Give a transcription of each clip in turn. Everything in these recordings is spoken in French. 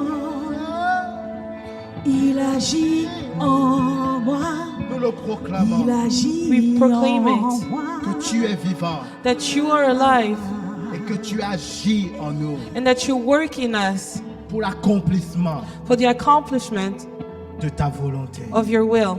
vivant. Il agit en moi. Nous le proclamons. Il agit We proclaim en it. moi. Que tu es vivant That you are alive et que tu agis en nous and that you work in us pour l'accomplissement for the accomplishment de ta volonté. of your will.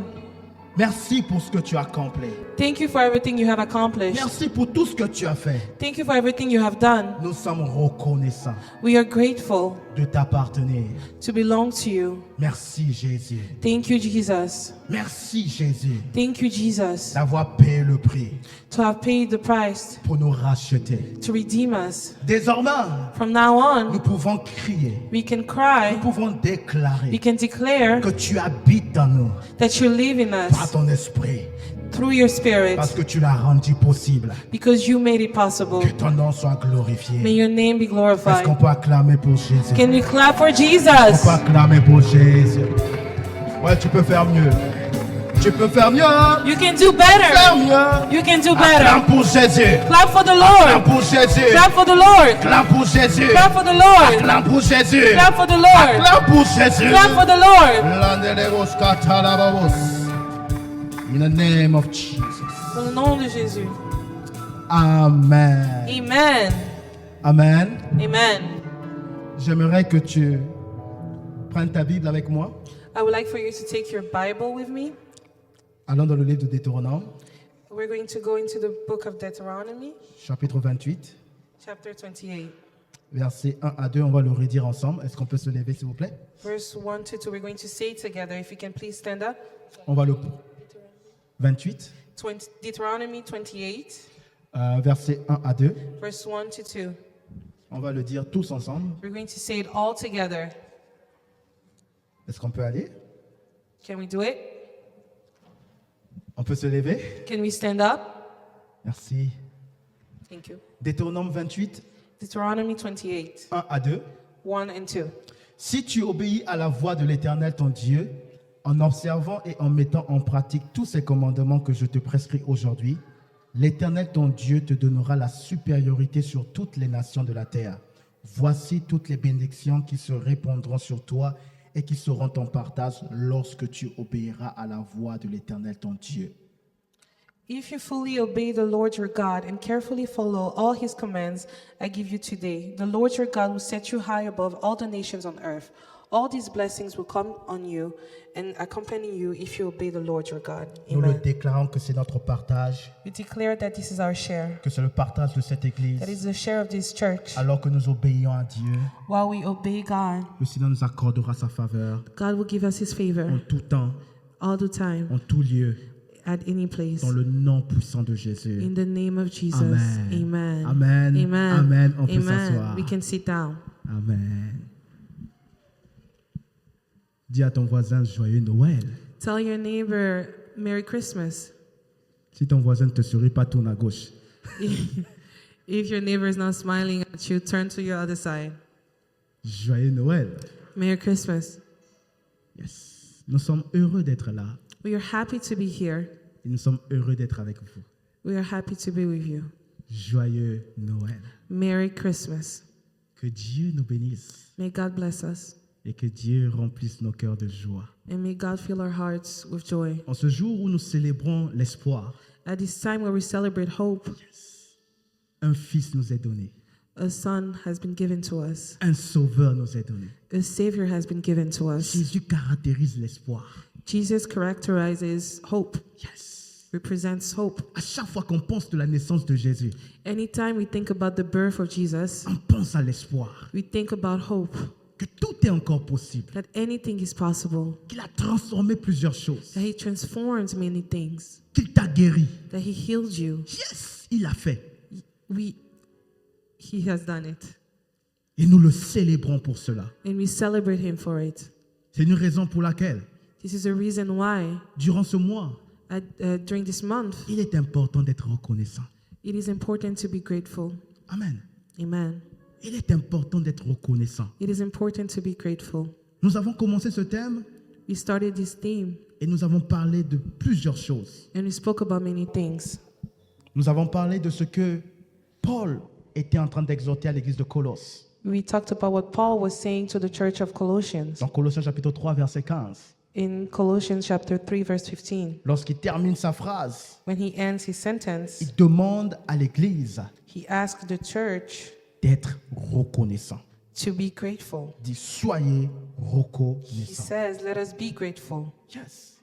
Merci pour ce que tu as accompli. Thank you for everything you have accomplished. Merci pour tout ce que tu as fait. Thank you for everything you have done. Nous sommes reconnaissants We are grateful de t'appartenir. to belong to you. Merci Jésus. Thank you, Jesus. Merci Jésus Thank you, Jesus, d'avoir payé le prix to have paid the price pour nous racheter. to redeem us. Désormais, From now nous on, pouvons crier, we can cry, nous pouvons we déclarer can declare que tu habites dans nous that you live in par us ton esprit through your Spirit parce que tu l'as rendu possible. because you made it possible. Que ton nom soit May glorifié. your name be Est-ce glorified. qu'on peut acclamer pour Jésus? Can we clap for On Jesus? peut acclamer pour Jésus. Ouais, tu peux faire mieux. Tu peux faire mieux. Hein? You can do Faire better. mieux. You can do Acclame better. pour Jésus. Clap for the Acclame Lord. pour Jésus. Clap for the Lord. Acclame pour Jésus. Clap for the Lord. Acclame pour Jésus. Clap for the Lord. Acclame pour Jésus. Clap for the Lord. In the name of Jesus. Dans le nom de Jésus. Amen. Amen. Amen. Amen. J'aimerais que tu prennes ta Bible avec moi. I would like for you to take your Bible with me. Allons dans le livre de Deutéronome, We're going to go into the book of Deuteronomy, chapitre 28, chapter 28. versets 1 à 2. On va le redire ensemble. Est-ce qu'on peut se lever, s'il vous plaît? Verse 1 to 2. We're going to say it together. If you can please stand up. On va le 28, 20, Deuteronomy 28, versets 1 à 2. verse 1 to 2. On va le dire tous ensemble. We're going to say it all together. Est-ce qu'on peut aller? Can we do it? On peut se lever? Can we stand up? Merci. Thank you. Deutéronome 28, Deuteronomy 28, 1 à 2. 1 and 2. Si tu obéis à la voix de l'Éternel ton Dieu, en observant et en mettant en pratique tous ces commandements que je te prescris aujourd'hui, l'Éternel ton Dieu te donnera la supériorité sur toutes les nations de la terre. Voici toutes les bénédictions qui se répandront sur toi et qui seront ton partage lorsque tu obéiras à la voix de l'Éternel ton Dieu. If you fully obey the Lord your God and carefully follow all his commands I give you today, the Lord your God will set you high above all the nations on earth. All these blessings will come on you and accompany you if you obey the Lord your God. Nous le Amen. déclarons que c'est notre partage, We declare that this is our share, que c'est le partage de cette église. that is the share of this church. Alors que nous obéissons à Dieu, While we obey God, le Seigneur nous accordera sa faveur God will give us his favor en tout temps, all the time, en tout lieu, at any place. dans le nom puissant de Jésus. In the name of Jesus. Amen. Amen. Amen. Amen. Amen. On peut Amen. s'asseoir. We can sit down. Amen. Dis à ton voisin joyeux Noël. Tell your neighbor Merry Christmas. Si ton voisin ne te sourit pas, tourne à gauche. If your neighbor is not smiling at you, turn to your other side. Joyeux Noël. Merry Christmas. Yes. Nous sommes heureux d'être là We are happy to be here. et nous sommes heureux d'être avec vous. We are happy to be with you. Joyeux Noël. Merry Christmas. Que Dieu nous bénisse May God bless us. et que Dieu remplisse nos cœurs de joie. And may God fill our hearts with joy. En ce jour où nous célébrons l'espoir, At this time where we celebrate hope, un fils nous est donné. a son has been given to us. Un sauveur nous est donné. A savior has been given to us. Jésus caractérise l'espoir. Jesus characterizes hope, Yes. represents hope. À chaque fois qu'on pense de la naissance de Jésus, Anytime we think about the birth of Jesus, on pense à l'espoir. we think about hope, Que tout est encore possible. that anything is possible, Qu'il a transformé plusieurs choses. that he transforms many things, Qu'il t'a guéri. that he healed you. Yes, il l'a fait. He has done it. Et nous le célébrons pour cela. And we celebrate him for it. C'est une raison pour laquelle, This is the reason why durant ce mois, during this month, il est important d'être reconnaissant. it is important to be grateful. Amen. Amen. Il est important d'être reconnaissant. It is important to be grateful. Nous avons commencé ce thème We started this theme et nous avons parlé de plusieurs choses. and we spoke about many things. Nous avons parlé de ce que Paul était en train d'exhorter à l'église de Colosse. We talked about what Paul was saying to the church of Colossians Dans Colossiens chapitre 3, verset 15. in Colossians chapter 3 verse 15. Lorsqu'il termine sa phrase, When he ends his sentence, il demande à l'Église he asked the church d'être reconnaissant. to be grateful. Il dit, soyez He reconnaissants. says, let us be grateful. Yes.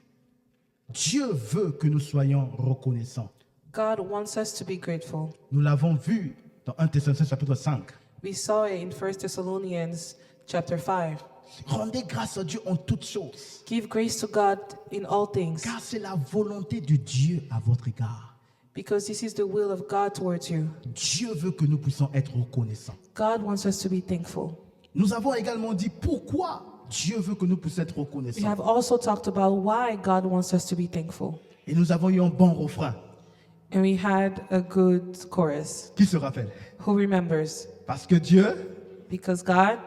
Dieu veut que nous soyons reconnaissants. God wants us to be grateful. Nous l'avons vu dans 1 Thessaloniciens chapitre 5. We saw it in 1 Thessalonians chapter 5. Rendez grâce à Dieu en toutes choses, Give grace to God in all things, car c'est la volonté de Dieu à votre égard. because this is the will of God towards you. Dieu veut que nous puissions être reconnaissants. God wants us to be thankful. Nous avons également dit pourquoi Dieu veut que nous puissions être We reconnaissants. have also talked about why God wants us to be thankful. Et nous avons eu un bon refrain. And we had a good chorus. Qui se rappelle? Who remembers? Parce que Dieu, Because God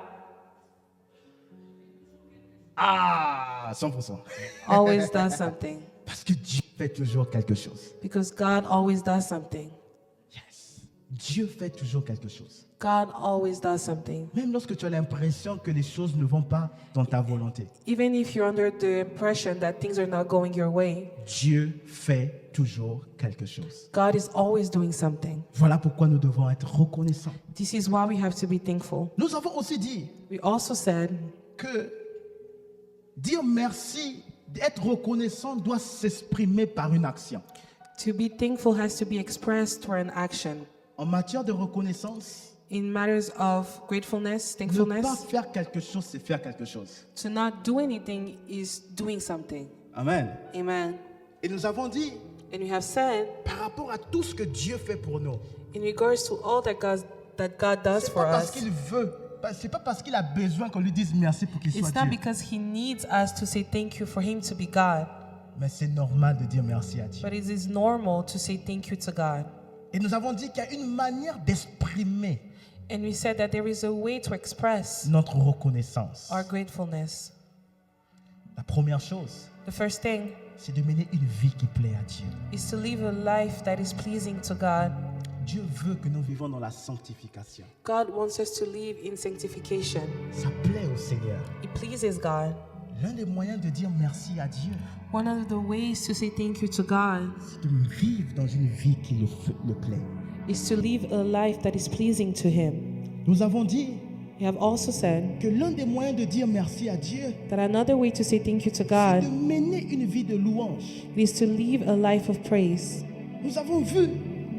100%. always does something. Parce que Dieu fait toujours quelque chose. Because God always does something. Yes. Dieu fait toujours quelque chose. God always does something. Même lorsque tu as l'impression que les choses ne vont pas dans ta volonté, Even if you're under the impression that things are not going your way, Dieu fait toujours quelque chose. God is always doing something. Voilà pourquoi nous devons être reconnaissants. This is why we have to be thankful. Nous avons aussi dit We also said que dire merci, être reconnaissant doit s'exprimer par une action. to be thankful has to be expressed through an action. En matière de reconnaissance, In matters of gratefulness, ne pas thankfulness, faire quelque chose, c'est faire quelque chose. to not do anything is doing something. Amen. Amen. Et nous avons dit, And we have said, par rapport à tout ce que Dieu fait pour nous, in regards to all that God does c'est for pas parce us, qu'il veut, c'est pas parce qu'il a besoin qu'on lui dise merci pour qu'il soit it's not Dieu. because He needs us to say thank you for Him to be God, Mais c'est normal de dire merci à Dieu. but it is normal to say thank you to God. Et nous avons dit qu'il y a une manière d'exprimer And we said that there is a way to express notre reconnaissance. our gratefulness. La première chose, The first thing c'est de mener une vie qui plaît à Dieu. is to live a life that is pleasing to God. Dieu veut que nous vivons dans la sanctification. God wants us to live in sanctification. Ça plaît au Seigneur. It pleases God. L'un des moyens de dire merci à Dieu, One of the ways to say thank you to God c'est de vivre dans une vie qui le plaît. is to live a life that is pleasing to Him. Nous avons dit We have also said que l'un des moyens de dire merci à Dieu, that another way to say thank you to c'est God de mener une vie de louange. is to live a life of praise. Nous avons vu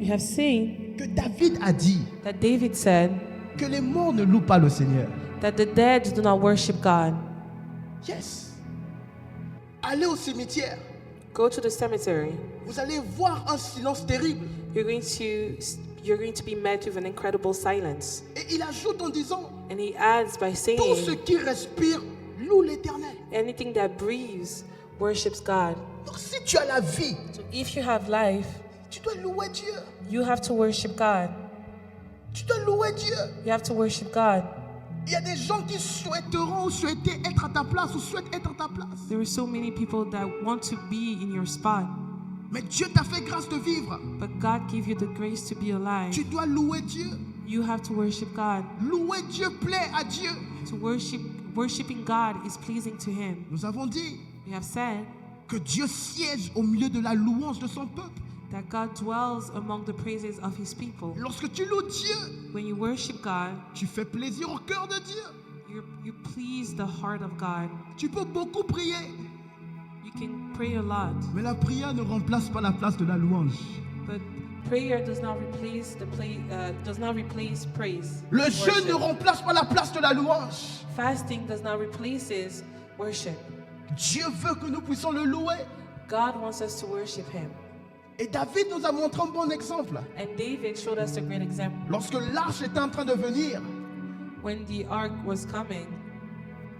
We have seen que David a dit that David said que les morts ne louent pas le Seigneur. that the dead do not worship God. Yes. Allez au cimetière. Go to the cemetery. Vous allez voir un silence terrible. You're going to be met with an incredible silence. Et il ajoute en disant, And he adds by tout ce saying, qui respire loue l'Éternel. anything that breathes worships God. Donc si tu as la vie, So if you have life, tu dois louer Dieu. you have to worship God. Tu dois louer Dieu. You have to worship God. Il y a des gens qui souhaiteront ou souhaiter être à ta place ou souhaitent être à ta place. There are so many people that want to be in your spot, Mais Dieu t'a fait grâce de vivre. but God gave you the grace to be alive. Tu dois louer Dieu. You have to worship God. Louer Dieu plaît à Dieu. Worshiping God is pleasing to Him. Nous avons dit We have said que Dieu siège au milieu de la louange de son peuple. that God dwells among the praises of His people. Lorsque tu loues Dieu, When you worship God, tu fais plaisir au cœur de Dieu. you please the heart of God. Tu peux beaucoup prier, You can pray a lot, mais la prière ne remplace pas la place de la louange. but prayer does not replace praise. Le jeûne ne Worship. remplace pas la place de la louange. Fasting does not replace worship. Dieu veut que nous puissions le louer. God wants us to worship Him. Et David nous a montré un bon exemple. And David showed us a great example. Lorsque l'arche était en train de venir, When the ark was coming,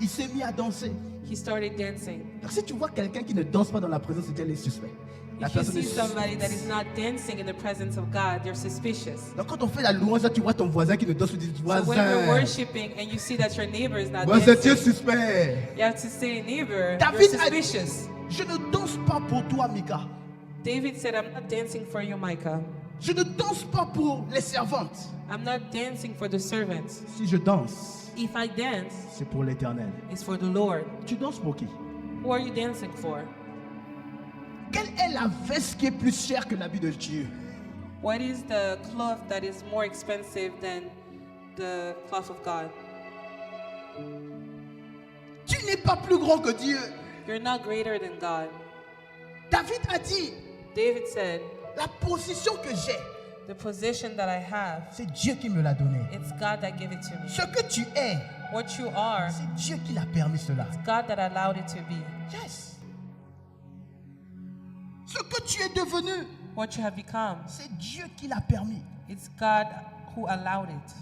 il s'est mis à danser. he started dancing. Donc, si tu vois quelqu'un qui ne danse pas dans la présence de Dieu, il est suspect. La If you personne see est somebody that suspecte. is not dancing in the presence of God, you're suspicious. Donc quand on fait la louange, là, tu vois ton voisin qui ne danse pas, tu dis So when you're voisin. worshiping and you see that your neighbor is not Voisin, tu es dancing, suspect. you have to say, neighbor, David you're a dit, suspicious. je ne danse pas pour toi, Mika. David said, I'm not dancing for you, Micah. Je ne danse pas pour les servantes. I'm not dancing for the servants. Si je danse, If I dance, c'est pour l'Éternel. it's for the Lord. Tu danses pour qui? Who are you dancing for? Quelle est la veste qui est plus chère que l'habit de Dieu? What is the cloth that is more expensive than the cloth of God? Tu n'es pas plus grand que Dieu. You're not greater than God. David a dit, David said, la position que j'ai, the position that I have, c'est Dieu qui me l'a donné. it's God that gave it to me. Ce que tu es, What you are, c'est Dieu qui l'a permis cela. God that allowed it to be. Yes. Ce que tu es devenu, What you have become, c'est Dieu qui l'a permis. it's God who allowed it.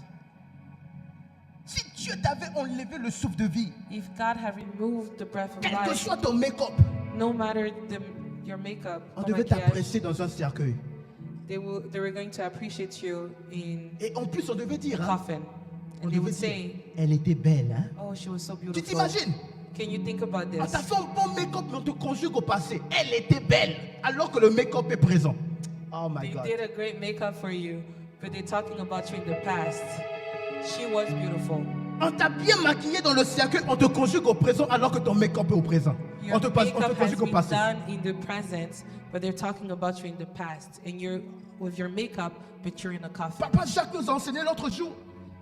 Si Dieu t'avait enlevé le souffle de vie, If God had removed the breath of quel que life, soit ton make-up, no matter your makeup on or devait maquillage, t'apprécier dans un cercueil. they were going to appreciate you in Et en plus, on devait a dire, hein, coffin. on And they devait would dire, say, elle était belle. Hein? oh, she was so Tu beautiful. t'imagines? Can you think about On this? t'a fait un bon make-up, mais on te conjugue au passé. Elle était belle, alors que le make-up est présent. Oh my They God. did a great makeup for you, but they're talking about you in the past. She was beautiful. On t'a bien maquillé dans le cercueil, on te conjugue au présent, alors que ton make-up est au présent. Your On te makeup has conjugue au been passé. done in the present, but they're talking about you in the past. And you're with your makeup, but you're in a coffin. Papa Jacques nous a enseigné l'autre jour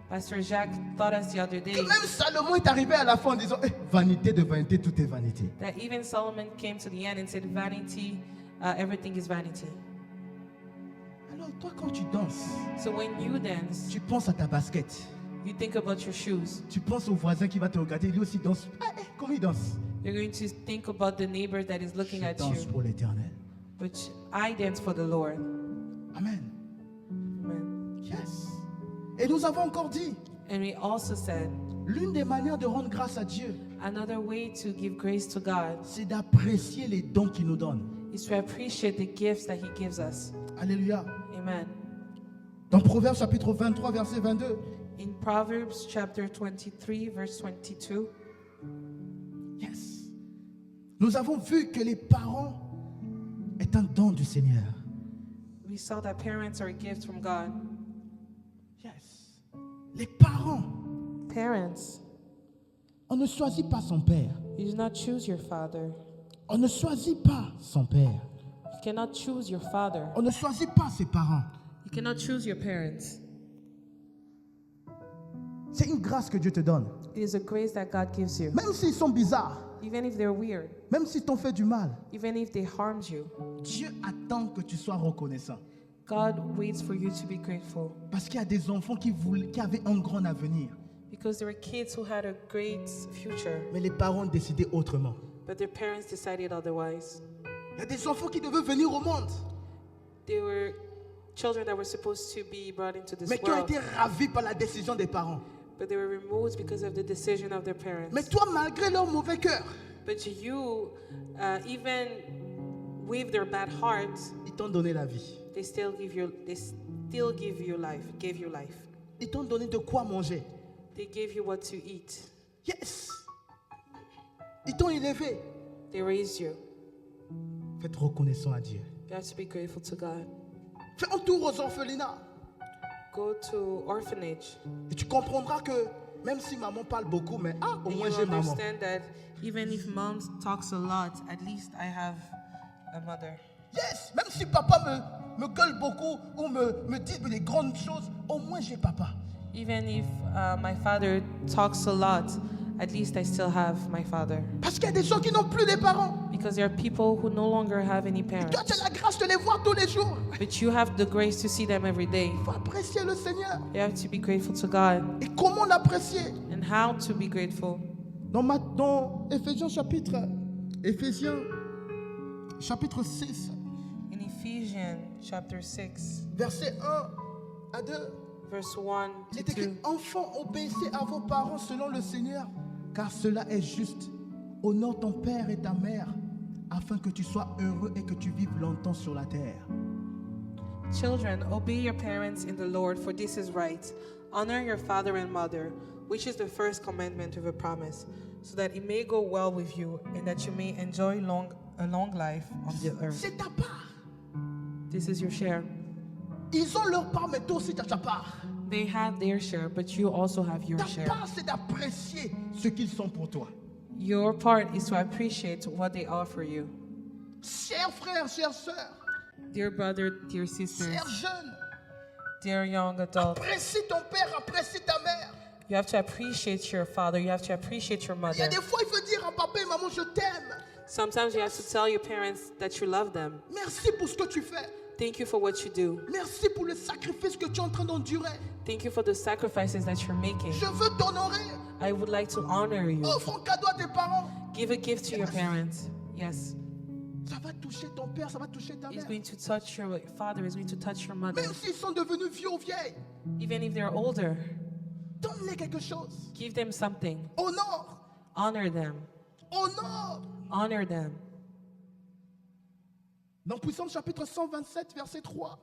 Pastor Jacques taught us the other day que même Salomon est arrivé à la fin en disant, vanité de vanité, tout est vanité. that even Solomon came to the end and said, vanity, everything is vanity. Alors toi, quand tu danses, So when you dance, tu penses à ta basket. you think about your shoes. Tu penses au voisin qui va te regarder, lui aussi danse. Comment il danse? You're going to think about the neighbor that is looking Je at danse you. pour l'Éternel. But I dance for the Lord. Amen. Amen. Yes. Et nous avons encore dit, And we also said, l'une des manières de rendre grâce à Dieu, another way to give grace to God c'est d'apprécier les dons qu'il nous donne. is to appreciate the gifts that He gives us. Alléluia. Amen. Dans Proverbes chapitre 23, verset 22, In Proverbs chapter 23, verse 22, yes. Nous avons vu que les parents est un don du Seigneur. we saw that parents are a gift from God. Yes. Les parents, Parents, on ne choisit pas son père. you do not choose your father. On ne choisit pas son père. You cannot choose your father. On ne choisit pas ses parents. You cannot choose your parents. C'est une grâce que Dieu te donne. It is a grace that God gives you. Même s'ils sont bizarres, Even if they're weird, même s'ils t'ont fait du mal, even if they harmed you, Dieu attend que tu sois reconnaissant. God waits for you to be grateful. Parce qu'il y a des enfants qui avaient un grand avenir. Because there were kids who had a great future, Mais les parents ont décidé autrement. but their parents decided otherwise. Il y a des enfants qui devaient venir au monde, They were children that were supposed to be brought into this mais qui ont world, été ravis par la décision des parents. but they were removed because of the decision of their parents. Mais toi, malgré leur mauvais cœur, But you, even with their bad hearts, ils t'ont donné la vie. they still give you life. Gave you life. Ils t'ont donné de quoi manger. They gave you what to eat. Yes. Ils t'ont élevé. They raised you. Faites reconnaissant à Dieu. You have to be grateful to God. Fais un tour aux orphelinats. Go to orphanage. Et tu comprendras que même si maman parle beaucoup, mais au And moins you j'ai maman. understand that even if mom talks a lot, at least I have a mother. Yes. Même si papa me gueule beaucoup ou me dit des grandes choses, au moins j'ai papa. Even if my father talks a lot, at least I still have my father. Parce qu'il y a des gens qui n'ont plus de parents. Because there are people who no longer have any Toi, parents. tu as la grâce de les voir tous les jours. But you have the grace to see them every day. Il faut apprécier le Seigneur. You have to be grateful to God. Et comment l'apprécier? And how to be grateful. Dans Éphésiens chapitre 6, In Ephesians chapter 6, verset 1 à 2, verse 1 il est to écrit: 2. Enfants, obéissez à vos parents selon le Seigneur, car cela est juste. Honore ton père et ta mère, afin que tu sois heureux et que tu vives longtemps sur la terre. Children, obey your parents in the Lord, for this is right. Honor your father and mother, which is the first commandment with a promise, so that it may go well with you and that you may enjoy a long life on the earth. C'est ta part. This is your share. Ils ont leur part, mais toi aussi tu as ta part. They have their share, but you also have your Ta share. part, c'est d'apprécier ce qu'ils sont pour toi. Your part is to appreciate what they offer you. Chers frères, chères sœurs, Dear brother, dear sisters, chers jeunes, dear young adult, apprécie ton père, apprécie ta mère. you have to appreciate your father, you have to appreciate your Il y a mother. des fois, il faut dire à papa et maman, je t'aime. Sometimes you have to tell your parents that you love them. Merci pour ce que tu fais. Thank you for what you do. Merci pour le sacrifice que tu es en train d'endurer. Thank you for the sacrifices that you're making. Je veux t'honorer. I would like to honor you. Offre un cadeau à tes parents. Give a gift to your parents. Yes. Ça va toucher ton père, ça va toucher ta It's mère. going to touch your father, it's going to touch your mother. Même s'ils sont devenus vieux ou vieilles, Even if they're older, donne-les quelque chose. give them something. Honore. Honor them. Honore. Honor them. Dans Puissance chapitre 127, verset 3.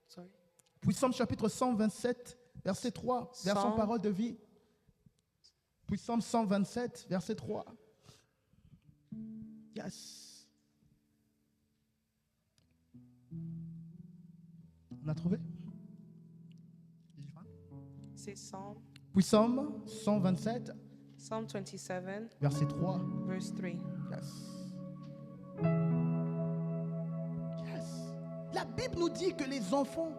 Sorry. Puissance chapitre 127, verset 3. Version Psalm. parole de vie. Puissance 127, verset 3. Yes. On a trouvé? C'est Psalm, Puissance 127, Psalm 27, verset 3. verse 3. Yes. Yes. La Bible nous dit que les enfants,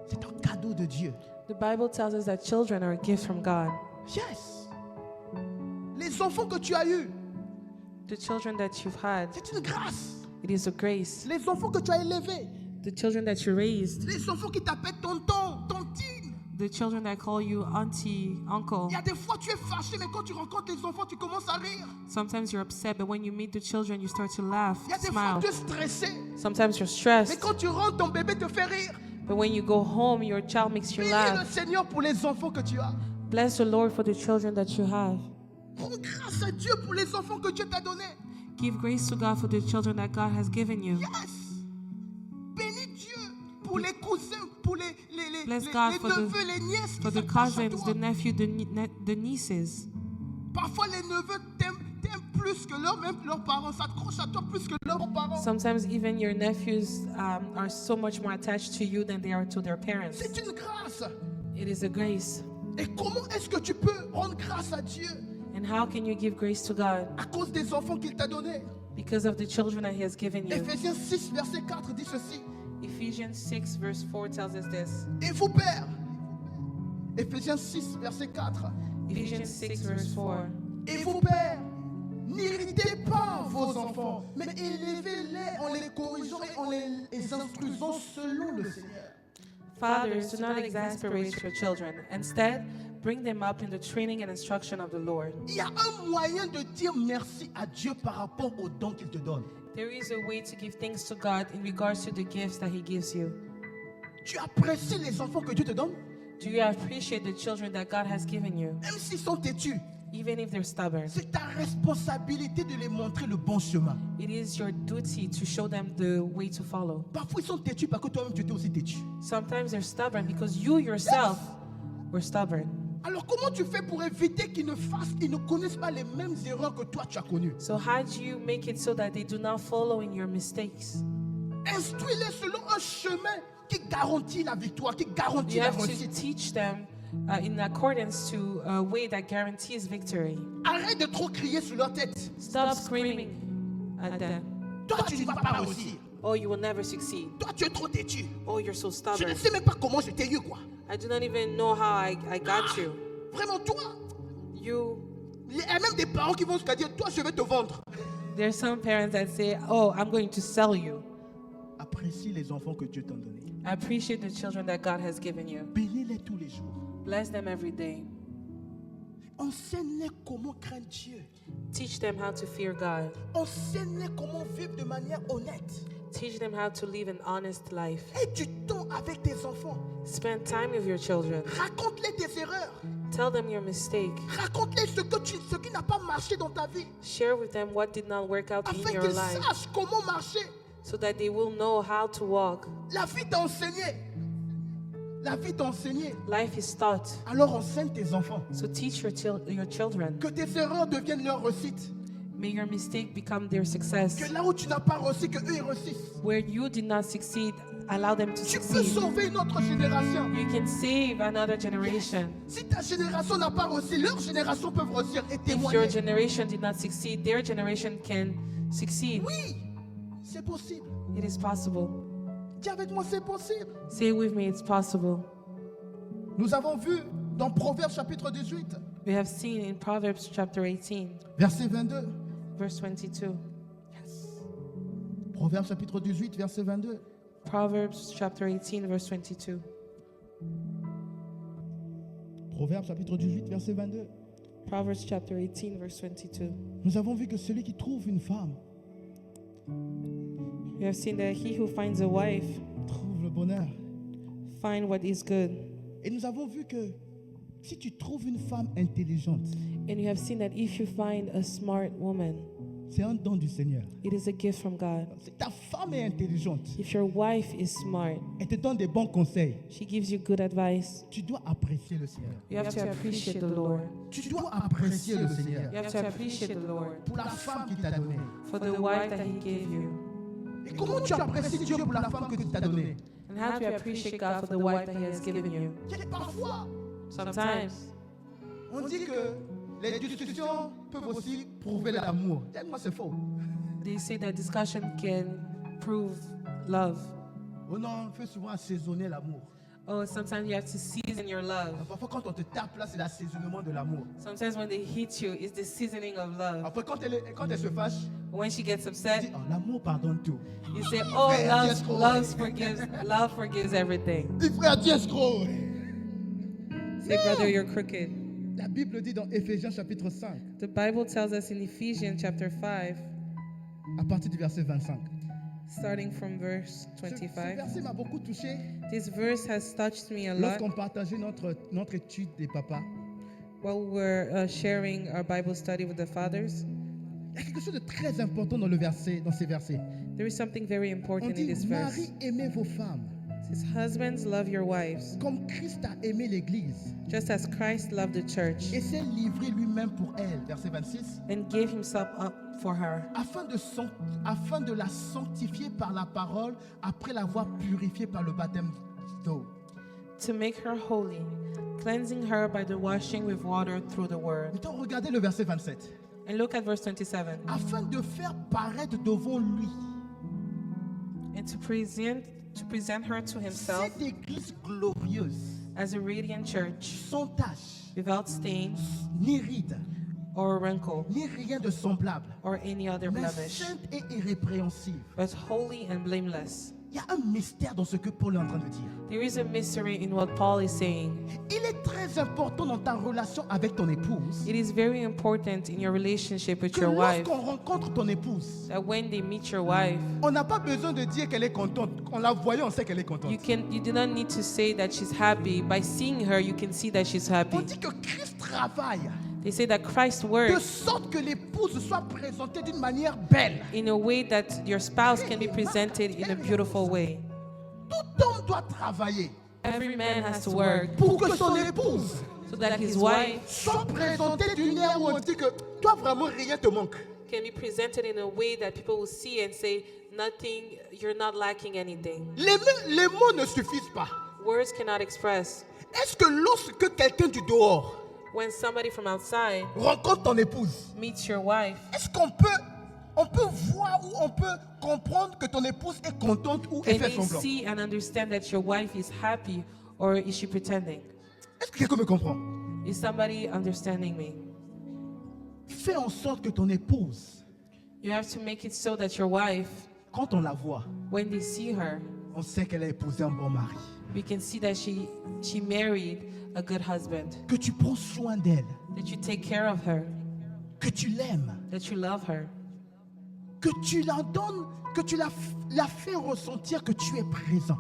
c'est un cadeau de Dieu. The Bible tells us that children are a gift from God. Yes. Les enfants que tu as eus, The children that you've had, c'est une grâce. it is a grace. Les enfants que tu as élevés, The children that you raised, les enfants qui t'appellent tonton, tontine. the children that call you auntie, uncle. Il y a des fois tu es fâché, mais quand tu rencontres les enfants, tu commences à rire. Sometimes you're upset, but when you meet the children, you start to laugh, Il y a des fois smile. tu es stressé, Sometimes you're mais stressed, quand tu rentres, ton bébé te fait rire. but when you go home, your child makes you Bénis le laugh. Seigneur pour les enfants que tu as. Bless the Lord for the children that you have. Rends grâce à Dieu pour les enfants que Dieu t'a donnés. Give grace to God for the children that God has given you. Yes. Bénis Dieu pour les cousins, pour les Bless God for neveux, les nièces For qui the s'attachent à cousins, toi. the nephew, the nieces. Parfois les neveux t'aiment plus que même leurs parents, s'accrochent à toi plus que leurs parents. Sometimes even your nephews are so much more attached to you than they are to their parents. C'est une grâce. It is a grace. Et comment est-ce que tu peux rendre grâce à Dieu And how can you give grace to God? à cause des enfants qu'il t'a donnés? Because of the children that He has given you. Éphésiens 6, verset 4 dit ceci. Ephesians 6, verse 4 tells us this. Et vous, pères, Éphésiens 6, verset 4. Ephesians 6, verse 4. Et vous, pères, n'irritez pas vos enfants, mais élevez-les en les corrigeant et en les instruisant selon le Seigneur. Fathers, do not exasperate your children. Instead, bring them up in the training and instruction of the Lord. Il y a un moyen de dire merci à Dieu par rapport aux dons qu'il te donne. There is a way to give thanks to God in regards to the gifts that He gives you. Tu apprécies les enfants que Dieu te donne, Do you appreciate the children that God has given you, même s'ils sont têtus. even if they're stubborn? C'est ta responsabilité de les montrer le bon chemin. It is your duty to show them the way to follow. Parfois, ils sont têtus parce que toi-même, tu étais aussi têtu. Sometimes they're stubborn because you yourself were stubborn. Alors, comment tu fais pour éviter qu'ils ne connaissent pas les mêmes erreurs que toi, tu as connues? So how do you make it so that they do not follow in your mistakes? Instruis-les selon un chemin qui garantit la victoire, qui garantit You la have to réussite. teach them in accordance to a way that guarantees victory. Arrête de trop crier sur leur tête. Stop screaming at them. Toi, tu ne vas pas réussir. Oh, you will never succeed. Toi, tu es trop têtu. Oh, you're so Je stubborn. ne sais même pas comment je t'ai eu, quoi. I do not even know how I got you. Vraiment, toi. You. Il y a même des parents qui vont jusqu'à dire, toi, je vais te vendre. There's some parents that say, oh, I'm going to sell you. Apprécie les enfants que Dieu t'a donnés. Appreciate the children that God has given you. Bénis-les tous les jours. Bless them every day. Enseigne-les comment craindre Dieu. Teach them how to fear God. Enseigne-les comment vivre de manière honnête. Teach them how to live an honest life. Aie du temps avec tes enfants. Spend time with your children. Raconte-les tes erreurs. Tell them your mistake. Raconte-les ce qui n'a pas marché dans ta vie. Share with them what did not work out in Afin your qu'ils life sachent comment marcher. so that they will know how to walk. La vie t'a enseigné. La vie t'a enseigné. Life is taught. Alors enseigne tes enfants. So teach your children. Que tes erreurs deviennent leur réussite. May your mistake become their success. Que là où tu n'as pas réussi, que eux ils réussissent. Where you did not succeed, allow them to Tu peux succeed. sauver une autre génération. You can save another generation. Si ta génération n'a pas réussi, leur génération peut réussir et If your témoigner. generation did not succeed, their generation can succeed. Oui, c'est possible. It is possible. Dis avec moi, c'est possible. Say with me, it's possible. Nous avons vu dans Proverbes chapitre 18, We have seen in Proverbs chapter 18, verset 22. verse 22. Proverbes chapitre 18, verset 22. Proverbs chapter 18, verse 22. Proverbes chapitre 18, verset 22. Proverbs chapter 18, verse 22. Nous avons vu que celui qui trouve une femme We have seen that he who finds a wife trouve le bonheur. find what is good. Et nous avons vu que si tu trouves une femme intelligente, And you have seen that if you find a smart woman, c'est un don du Seigneur. it is a gift from God. Si ta femme est intelligente, If your wife is smart, elle te donne des bons conseils, she gives you good advice. tu dois apprécier le Seigneur. You have to appreciate the Lord. Tu dois apprécier le Seigneur You have to appreciate the Lord pour la femme qu'il t'a donnée. for the wife that He gave you. Et comment tu apprécies Dieu pour la femme que tu t'as donnée? And how do you appreciate God for the wife that He has given you? Et parfois, Sometimes on dit que les discussions peuvent aussi prouver l'amour. Moi, c'est faux. they say that discussion can prove love. Oh non, on fait souvent assaisonner l'amour. Oh, sometimes you have to season your love. Parfois, quand on te tape là, c'est l'assaisonnement de l'amour. Sometimes when they hit you, it's the seasoning of love. Après, quand elle se fâche, When she gets elle upset, dit, oh, l'amour pardonne tout. you say, "Oh, Frère, yes, love forgives everything." Dis frère, dis escroc. Say, brother, you're crooked. La Bible dit dans Éphésiens chapitre 5, The Bible tells us in Ephesians chapter 5, à partir du verset 25. starting from verse Ce 25. verset m'a beaucoup touché This verse has touched me a lot lorsqu'on partageait notre étude des papas. while we were sharing our Bible study with the fathers. Il y a quelque chose de très important dans ces versets. There is something very On important in dit, this verse. Marie, aimez vos femmes, It says, "Husbands, love your wives, comme Christ a aimé l'Église just as Christ loved the church et s'est livré lui-même pour elle. Verset 26. and gave himself up for her, Afin de la sanctifier par la parole, après l'avoir purifiée par le baptême d'eau. to make her holy, cleansing her by the washing with water through the word." Maintenant, regardez le verset 27. And look at verse 27. Afin de faire paraître devant lui And to present her to himself cette Église glorieuse, as a radiant church, sans tache, without stain ni ride, or wrinkle ni rien de semblable, or any other mais blemish, sainte et irrépréhensible. but holy and blameless. Il y a un mystère dans ce que Paul est en train de dire. There is a mystery in what Paul is saying. Il est très important dans ta relation avec ton épouse It is very important in your relationship with que your wife lorsqu'on rencontre ton épouse, that when they meet your wife, on n'a pas besoin de dire qu'elle est contente. En la voyant, on sait qu'elle est contente. you do not need to say that she's happy. By seeing her, you can see that she's On happy. dit que Christ travaille They say that Christ de works sorte que l'épouse soit présentée d'une manière belle. in a way that your spouse can be presented in a beautiful way. Tout homme doit travailler Every man has to work pour que son épouse so that his wife soit présentée d'une manière où on dit que toi vraiment rien te manque. can be presented in a way that people will see and say, nothing, you're not lacking anything. Les mots ne suffisent pas. Words cannot express. Est-ce que lorsque quelqu'un du dehors When somebody from outside rencontre ton épouse, meets your wife, est-ce qu'on peut voir ou on peut comprendre que ton épouse est contente ou elle can fait they semblant? see and understand that your wife is happy, or is she pretending? Est-ce que quelqu'un me comprend? Is somebody understanding me? Fais en sorte que ton épouse, You have to make it so that your wife, quand on la voit, when they see her, on sait qu'elle a épousé un bon mari. we can see that she married a good husband, Que tu prends soin d'elle, that you take care of her, que tu l'aimes, that you love her, que tu la donnes, que tu la fais ressentir que tu es présent.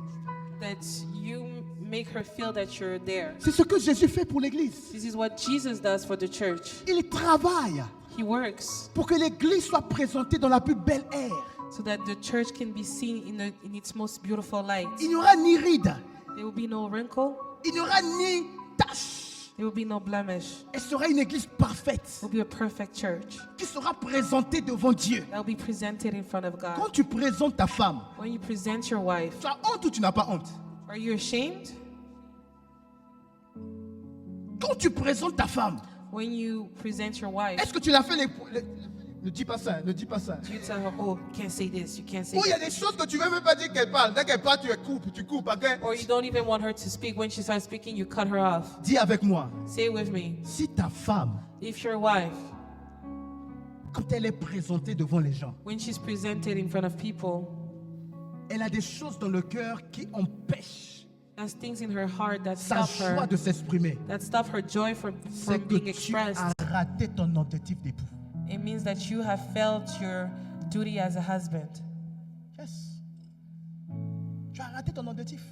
that you make her feel that you're there. C'est ce que Jésus fait pour l'Église. This is what Jesus does for the church. Il travaille He works pour que l'Église soit présentée dans la plus belle ère. so that the church can be seen in its most beautiful light. Il n'y aura ni ride, There will be no wrinkle, il n'y aura ni tache, There will be no blemish. Elle sera une église parfaite It will be a perfect church qui sera présentée devant Dieu. that will be presented in front of Quand God. tu présentes ta femme, When you present your wife, tu as honte ou tu n'as pas honte? are you ashamed? Quand tu présentes ta femme, When you present your wife, est-ce que tu l'as fait ne dis pas ça, ne dis pas ça. you tell her, oh, you can't say this, you can't say Ou il y a that. des choses que tu ne veux même pas dire qu'elle parle. Dès qu'elle parle, tu coupes. Ok? Or you don't even want her to speak. When she starts speaking, you cut her off. Dis avec moi, Say it with me. si ta femme, If your wife, quand elle est présentée devant les gens, when she's presented in front of people, elle a des choses dans le cœur qui empêchent has things in her heart that sa stop joie her, de s'exprimer, that stop her joy from c'est que being tu expressed, as raté ton objectif d'époux. it means that you have failed your duty as a husband. Yes. Tu as raté ton objectif.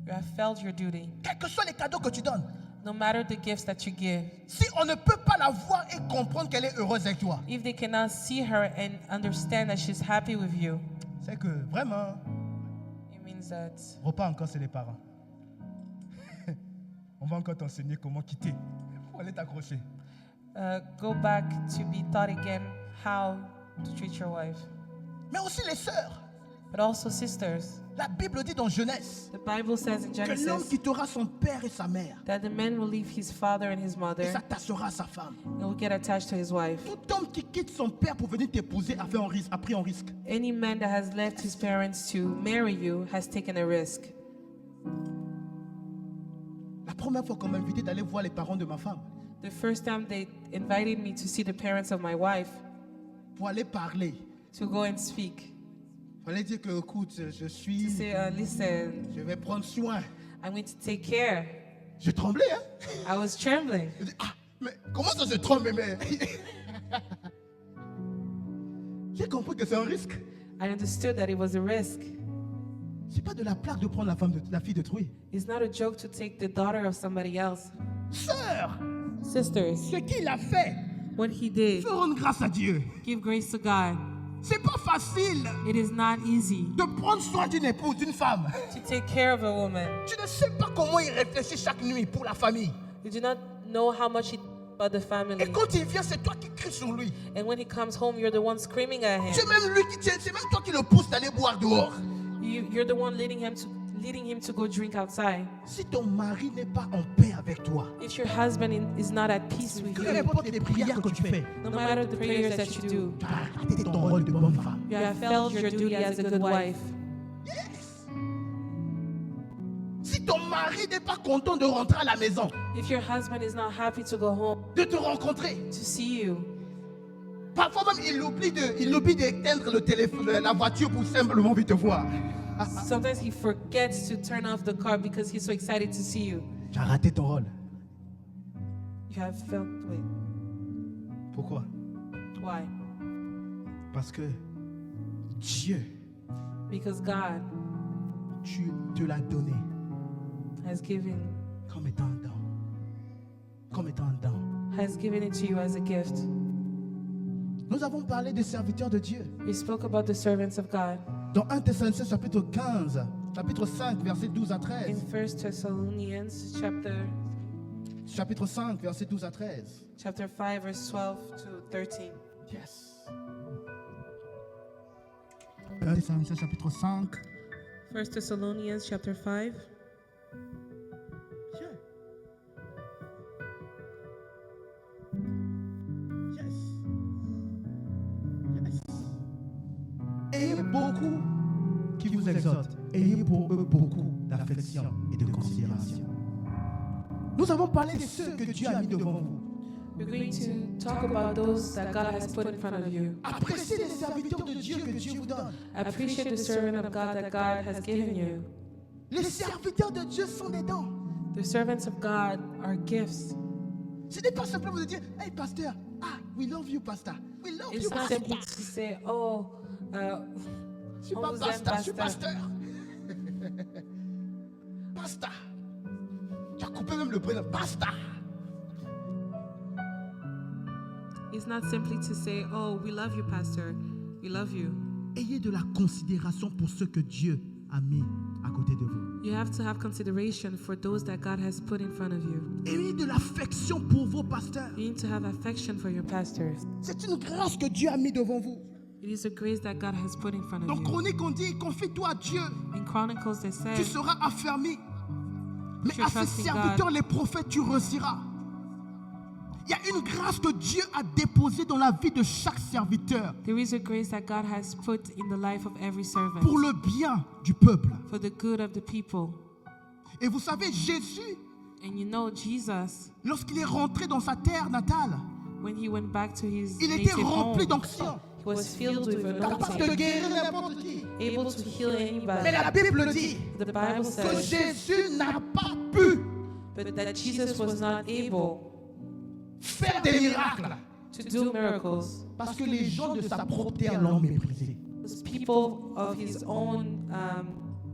You have failed your duty. Quels que soient les cadeaux que tu donnes, No matter the gifts that you give, si on ne peut pas la voir et comprendre qu'elle est heureuse avec toi, if they cannot see her and understand that she's happy with you, c'est que vraiment, it means that repas encore, c'est les parents. On va encore t'enseigner comment quitter pour aller t'accrocher. go back to be taught again how to treat your wife. Mais aussi les sœurs. But also sisters. La Bible dit dans Genèse The Bible says in que l'homme Genesis quittera son père et sa mère that the man will leave his father and his et mother s'attachera à sa femme. and will get attached to his wife. Tout homme qui quitte son père pour venir t'épouser a pris un risque. Any man that has left his parents to marry you has taken a risk. La première fois qu'on m'a invité d'aller voir les parents de ma femme The first time they invited me to see the parents of my wife, pour aller parler, to go and speak, il fallait dire que écoute, je to suis, say, listen, je vais prendre soin. I'm going to take care. Je tremblais, hein. I was trembling. Je dis, ah, mais comment ça se tremble, mais j'ai compris que c'est un risque. I understood that it was a risk. C'est pas de la plaque de prendre la fille d'autrui. It's not a joke to take the daughter of somebody else. Sœur, Sisters, ce qu'il a fait, what he did, faut rendre grâce à Dieu. give grace to God. C'est pas facile It is not easy de prendre soin d'une épouse, d'une femme. to take care of a woman. Tu ne sais pas comment il réfléchit chaque nuit pour la famille. You do not know how much he about the Et family. quand il vient, c'est toi qui cries sur lui. And when he comes home, you're the one screaming at C'est him. même lui qui tient, c'est même toi qui le pousse d'aller boire dehors. You're the one leading him to go drink outside. Si ton mari n'est pas en paix avec toi, If your husband is not at peace with peu you, importe les prières que tu fais, no matter the prayers that you do, tu as raté ton rôle de bonne femme. you have failed your duty as a good wife. Yes. Si ton mari n'est pas content de rentrer à la maison, If your husband is not happy to go home de te rencontrer, to see you, parfois même il oublie d'éteindre le téléphone, la voiture pour simplement venir te voir. sometimes he forgets to turn off the car because he's so excited to see you. Tu as raté ton rôle. You have failed. Wait, Pourquoi? why? Parce que Dieu, Because God tu te l'as donné has given comme étant un don. Comme étant un don. it to you as a gift. Nous avons parlé des serviteurs de Dieu. We spoke about the servants of God Dans 1 Thessaloniciens chapitre 15, chapitre 5, versets 12 à in 13. 1 Thessalonians Chapitre 5, versets 12 à 13. chapter 5 verse 12 to 13. Yes. 1 Thessaloniciens chapitre 5. 1 Thessalonians chapter 5. Yeah. Yes. Yes. Ayez beaucoup qui vous exhortent. Ayez pour eux beaucoup d'affection et de considération. Nous avons parlé de ceux que Dieu a mis devant vous. We're going to talk about those that God has put in front of you. Appréciez les serviteurs de Dieu que Dieu vous donne. Appreciate the servant of God that God has given you. Les serviteurs de Dieu sont des dons. The servants of God are gifts. Ce n'est pas simplement de dire, hey pasteur, we love you pasteur. We love you It's not pasteur. simply to say, oh, Je suis on pas vous aime, pasteur, je suis pasteur. pasteur. Pasteur. Tu as coupé même le prénom, pasteur. It's not simply to say, oh, we love you, Pastor. We love you. Ayez de la considération pour ceux que Dieu a mis à côté de vous. You have to have consideration for those that God has put in front of you. Ayez de l'affection pour vos pasteurs. You need to have affection for your pastors. C'est une grâce que Dieu a mis devant vous. It is a grace that God has put in front of Dans you. Chronique, on dit, confie-toi à Dieu, In Chronicles, they tu said, seras affermi. Mais If you à ses trust in serviteurs, God. les prophètes, tu réussiras. Il y a une grâce que Dieu a déposée dans la vie de chaque serviteur there is a grace that God has put in the life of every servant pour le bien du peuple. for the good of the people. Et vous savez, Jésus, And you know, Jesus, lorsqu'il est rentré dans sa terre natale, when he went back to his il était native rempli home, d'onction, he was filled with capable de anointing, guérir n'importe qui. able to heal Mais anybody. la Bible dit The Bible que says, Jésus n'a pas pu but that Jesus was not able faire des miracles to do miracles parce que les gens de sa propre terre l'ont méprisé. because people of his own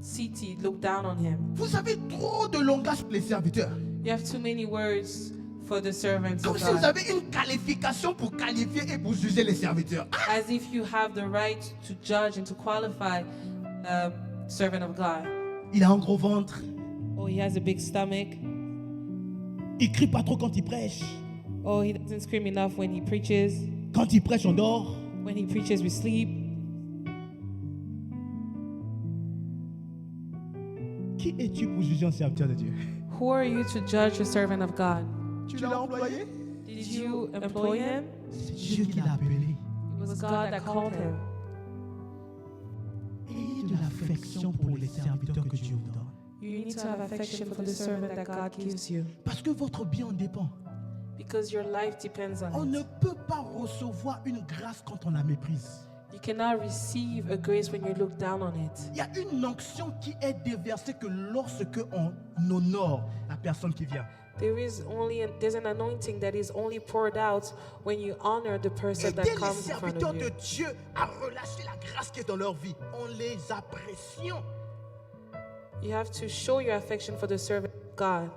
city looked down on him. Vous avez trop de langage pour les serviteurs. You have too many words for the servants Comme of si vous God. avez une qualification pour qualifier et pour juger les serviteurs. Ah, As if you have the right to judge and to qualify servant of God. il a un gros ventre. Oh, he has a big stomach. Il crie pas trop quand il prêche. Oh, he doesn't scream enough when he preaches. Quand il prêche, on dort. When he preaches, we sleep. Qui es-tu pour juger un serviteur de Dieu? Who are you to judge a servant of God? Tu l'as employé? Did you employ him? C'est Dieu qui l'a appelé. It was God that called him. Ayez de l'affection pour les serviteurs que Dieu vous donne. You need to have affection for the servant that God gives you Parce que votre bien en dépend. because your life depends On on ne it. peut pas recevoir une grâce quand on la méprise. You cannot receive a grace when you look down on it. Il y a une onction qui est déversée que lorsque on honore la personne qui vient. There's an anointing that is only poured out when you honor the person Aider that les comes in front serviteurs of de you. Dieu à relâcher la grâce qui est dans leur vie en les appréciant. You have to show your affection for the servant of God.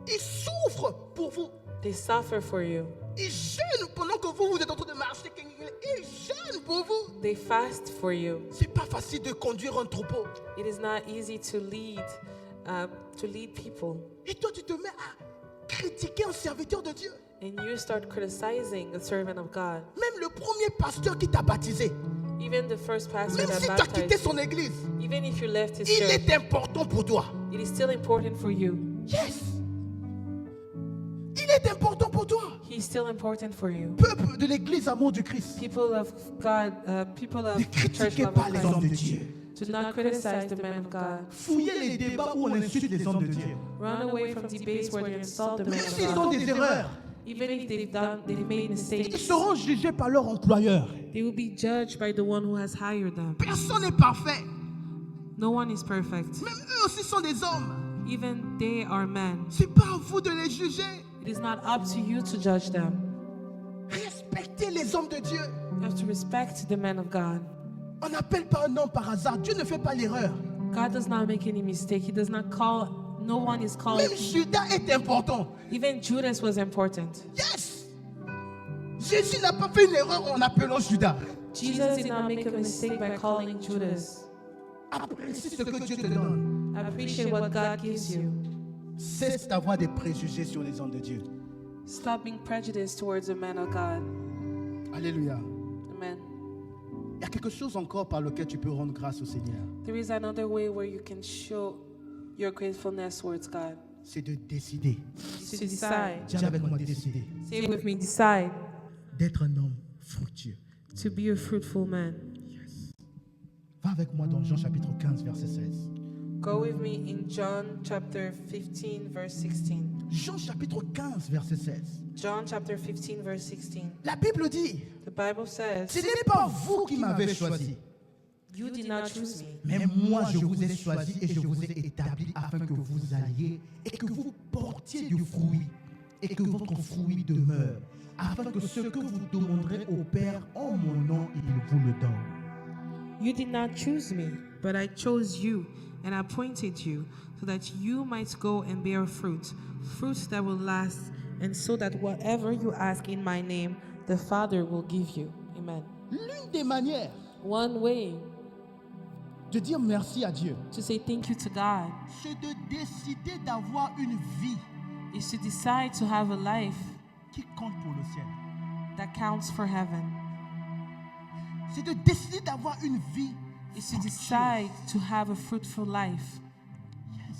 Ils souffrent pour vous. They suffer for you. Ils jeûnent pendant que vous êtes en train de marcher. Ils jeûnent pour vous. They fast for you. C'est pas facile de conduire un troupeau. It is not easy to lead people. Et toi, tu te mets à critiquer un serviteur de Dieu. And you start criticizing a servant of God. Même le premier pasteur qui t'a baptisé, Even the first pastor même that si tu as quitté baptized, son église, even if you left his il church, est important pour toi. it is still important for you. Yes. Il est important pour toi. He's still important for you. Peuple de l'église amour du Christ, People of God, people ne of church critiquez love pas of les hommes de Christ, Dieu. do not criticize the men of God. Fouillez les débats où on insulte les hommes de Dieu. Run away from debates where they insult the men Même of s'ils God. ont des erreurs, Even if they've made ils mistakes, seront jugés par leur employeur. they will be judged by the one who has hired them. Personne n'est parfait. No one is perfect. Même eux aussi sont des hommes. Even they are men. C'est pas à vous de les juger. It is not up to you to judge them. Respectez les hommes de Dieu. You have to respect the men of God. On n'appelle pas un homme par hasard. Dieu ne fait pas l'erreur. God does not make any mistake. He does not call, no one is called. Même Judas est important. Even Judas was important. Yes. Jésus n'a pas fait une erreur en appelant Judas. Jesus did not make a mistake by calling Judas. Apprécie ce que Dieu te donne. Appreciate what God gives you. Cesse d'avoir des préjugés sur les hommes de Dieu. Stop being prejudiced towards the man of God. Alléluia. Amen. Il y a quelque chose encore par lequel tu peux rendre grâce au Seigneur. There is another way where you can show your gratefulness towards God. C'est de décider. To decide. Dis avec moi décider. Say it with me. Decide D'être un homme fructueux. to be a fruitful man. Va avec moi dans Jean chapitre 15 verset 16. Go with me in John chapter 15 verse 16. Jean chapitre 15 verset 16. John chapter 15 verse 16. La Bible dit, The Bible says, ce n'est pas vous qui m'avez choisi, you did not choose me, mais moi je vous ai choisi et je vous ai établi afin que vous alliez et que vous portiez du fruit et que votre fruit demeure, afin que ce que vous demanderez au Père en mon nom, il vous le donne. You did not choose me, but I chose you and appointed you so that you might go and bear fruit, fruit that will last, and so that whatever you ask in my name, the Father will give you. Amen. L'une des manières One way de dire merci à Dieu, to say thank you to God, c'est de décider d'avoir une vie is to decide to have a life qui compte pour le ciel. that counts for heaven. C'est de décider d'avoir une vie. Is to decide to have a fruitful life. Yes.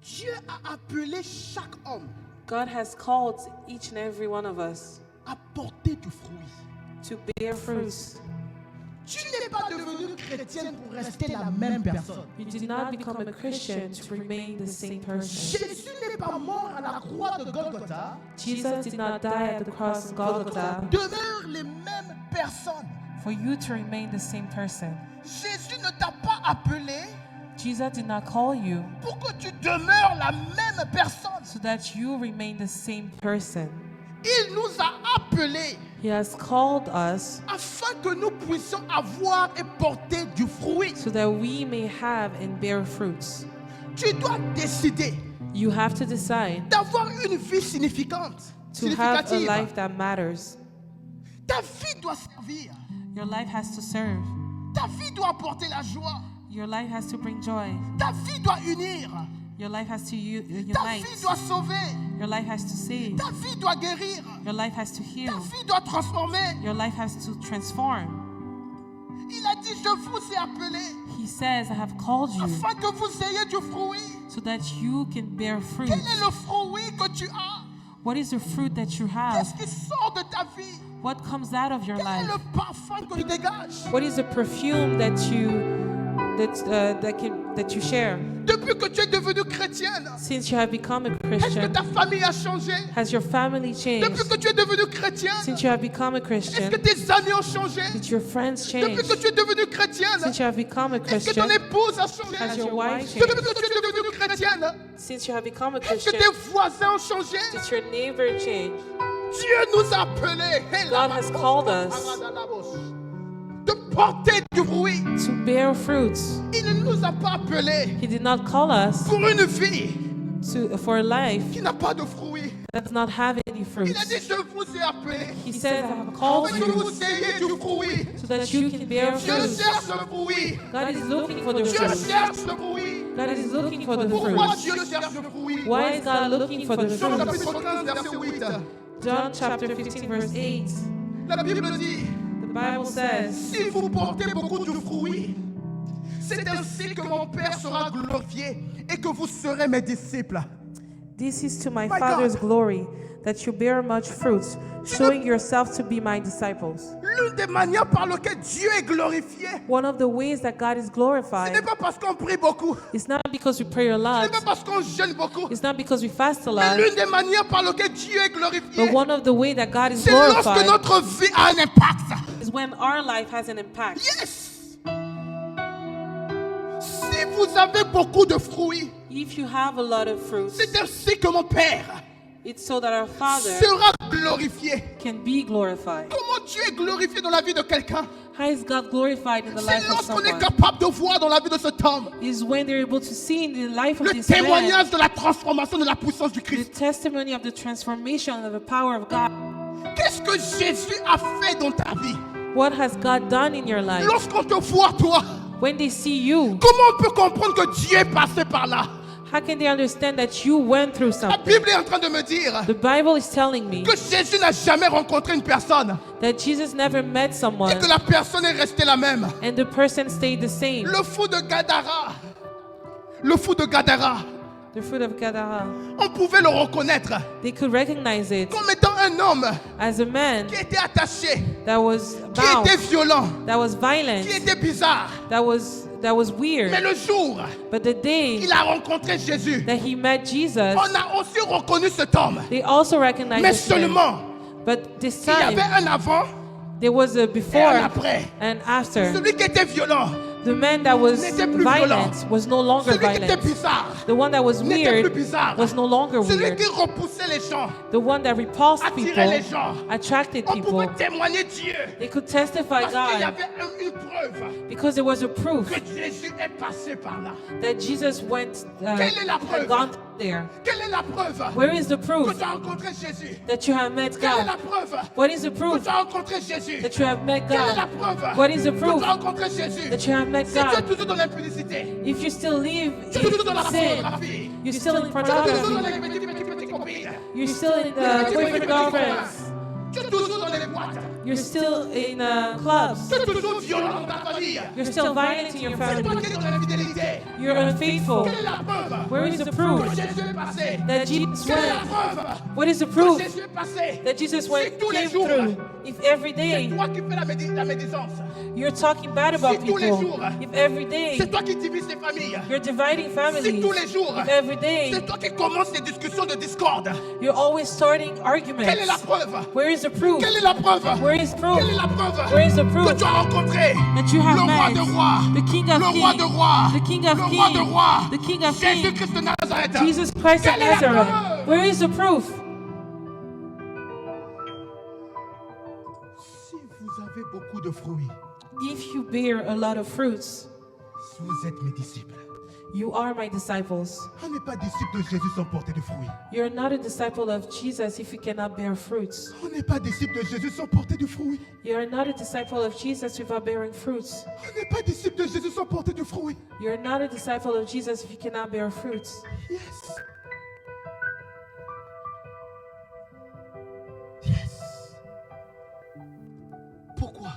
Dieu a appelé chaque homme God has called each and every one of us à porter du fruit. to bear fruits. Tu n'es pas devenu chrétienne pour rester la même personne. You did not become a Christian to remain the same person. Jésus n'est pas mort à la croix de Golgotha. Jesus did not die at the cross of Golgotha Demeure les mêmes personnes. for you to remain the same person. Jésus ne t'a pas appelé Jesus did not call you pour que tu demeures la même personne. so that you remain the same person. Il nous a appelés He has called us afin que nous puissions avoir et porter du fruit. so that we may have and bear fruits. Tu dois décider You have to decide d'avoir une vie significante, to have a significative. life that matters. Ta vie doit servir. Your life has to serve. Ta vie doit apporter la joie. Your life has to bring joy. Ta vie doit unir. Your life has to Ta unite. vie doit sauver. Your life has to save. Ta vie doit guérir. Your life has to Ta heal. vie doit transformer. Your life has to transform. Il a dit, je vous ai appelé He says, I have called you afin que vous ayez du fruit. so that you can bear fruit. Quel est le fruit que tu as? What is the fruit that you Qu'est-ce have? qui sort de ta vie? What comes out of your Quel est life? le parfum que tu dégages? What is the perfume that you share? Depuis que tu es devenue chrétienne, Since you have become a est-ce que Christian, ta famille a changé? has your family Depuis changed? que tu es devenue chrétienne, Since you have become a est-ce Christian, que tes amis ont changé? did your friends Depuis change? que tu es devenue chrétienne, Since you have become a est-ce que ton Christian, épouse a changé? has your wife Depuis changed? que tu es devenue chrétienne, Since you have become a est-ce que Christian, tes voisins ont changé? did your neighbor change? Dieu nous a appelés God has called us de porter du fruit. to bear fruits. Il ne nous a pas appelés He did not call us pour une vie for a life qui n'a pas de fruit. that does not have any Il fruits. a dit, je vous ai appelés He says, I have called afin que you vous ayez du fruit. so that you can bear Je fruits. cherche le fruit. God is looking for the Je fruit. cherche le fruit. God is looking for the Pourquoi fruit. Dieu cherche le fruit? Why is God looking for the Jean fruit? chapitre 15, verset 8. John chapter 15, verse 8. La Bible dit, The Bible says, si vous portez beaucoup de fruits, c'est ainsi que mon Père sera glorifié et que vous serez mes disciples. this is to my My Father's God. glory, that you bear much fruit, showing yourself to be my disciples. L'une des manières par lesquelles Dieu est glorifié, One of the ways that God is ce n'est glorified pas parce qu'on prie beaucoup, is not because we pray a ce lot, n'est pas parce qu'on jeûne beaucoup, it's not because we fast a mais lot, l'une des manières par lesquelles Dieu est glorifié, but one of the ways that God is c'est lorsque glorified notre vie a un impact. is when our life has an impact. Yes! Si vous avez beaucoup de fruits, If you have a lot of fruits, c'est ainsi que mon Père it's so that our Father sera glorifié. can be glorified. Comment Dieu est glorifié dans la vie de quelqu'un? How is God glorified in the C'est life of lorsqu'on est someone? capable de voir dans la vie de cet homme Is when they're able to see in the life of le this man témoignage de la transformation de la puissance du the Christ. testimony of the transformation of the power of God. Qu'est-ce que Jésus a fait dans ta vie? What has God done in your life? Lorsqu'on te voit, toi, When they see you, comment on peut comprendre que Dieu est passé par là? how can they understand that you went through La something? Bible est en train de me dire The Bible is telling me que Jésus n'a jamais rencontré une personne that Jesus never met et someone que la personne est restée la même. and the person stayed the same. Le fou de Gadara, le fou de Gadara, The fruit of Gadara. on pouvait le reconnaître They could recognize it comme étant un homme as a man qui était attaché, that was qui bound, était violent, that was violent, qui était bizarre. that was Mais weird. le jour, But the day il a rencontré Jésus, that he met Jesus, on a aussi reconnu cet homme. they also recognized Mais this man. seulement, But this il y avait time, un avant there was a et un before après. and after. Celui qui était violent, The man that was n'était plus violent violent. was no longer celui qui était violent. bizarre, The one that was n'était plus weird bizarre. was no longer Celui weird. qui repoussait les gens, The one that repulsed people attirait les gens. attracted On people. pouvait témoigner Dieu. They could testify Parce qu'il y God avait une preuve because there was a proof que Jésus est passé par là. that Jesus went Quelle est la had preuve? gone there? Quelle est la preuve Where is the que proof tu as rencontré Jésus? that you have met Quelle est la God? preuve What is the que proof tu as rencontré Jésus? that you have met Quelle est la God? preuve What is the que proof tu as rencontré Jésus? that you have met Si tu es God? toujours dans l'impudicité, If you still live tu es toujours dans la in sin, pornographie, you're still in tu es toujours dans pornography, les petites copines, you're still in boyfriend girlfriends, tu es toujours dans les boîtes, you're still in clubs, tu es toujours violent dans ta famille. you're still violent in your C'est toi family, qui es dans l'infidélité. you're unfaithful. Quelle est la preuve Where is the que proof Jésus est passé? that Jesus Quelle est la went? preuve What is the que proof Jésus est passé? that Jesus went, tous les came jours, through? If every C'est day toi qui fais la médisance. you're talking bad about Si tous les people, jours, if every day C'est toi qui divises les familles. you're dividing Si families, tous les jours, if every day c'est toi qui commences les discussions de discorde. you're always starting arguments, Quelle est la preuve? where is the proof? Quelle est la preuve? Where is proof Quelle est la preuve Where is the proof que tu as rencontré that you have le roi met de rois, the King of le roi de Kings, rois, the King of le roi de Kings, rois, the King of Kings, Jésus-Christ de Nazareth? Jesus Christ of Quelle est la Nazareth? preuve? Where is the proof? Si vous avez beaucoup de fruits, If you bear a lot of fruits, vous êtes mes disciples. you are my disciples. On n'est pas disciples de Jésus sans porter de fruits. You're not a disciple of Jesus if you cannot bear fruits. On n'est pas disciples de Jésus sans porter de fruits. You're not a disciple of Jesus without bearing fruits. On n'est pas disciples de Jésus sans porter de fruits. You're not a disciple of Jesus if you cannot bear fruits. Yes. Yes. Pourquoi?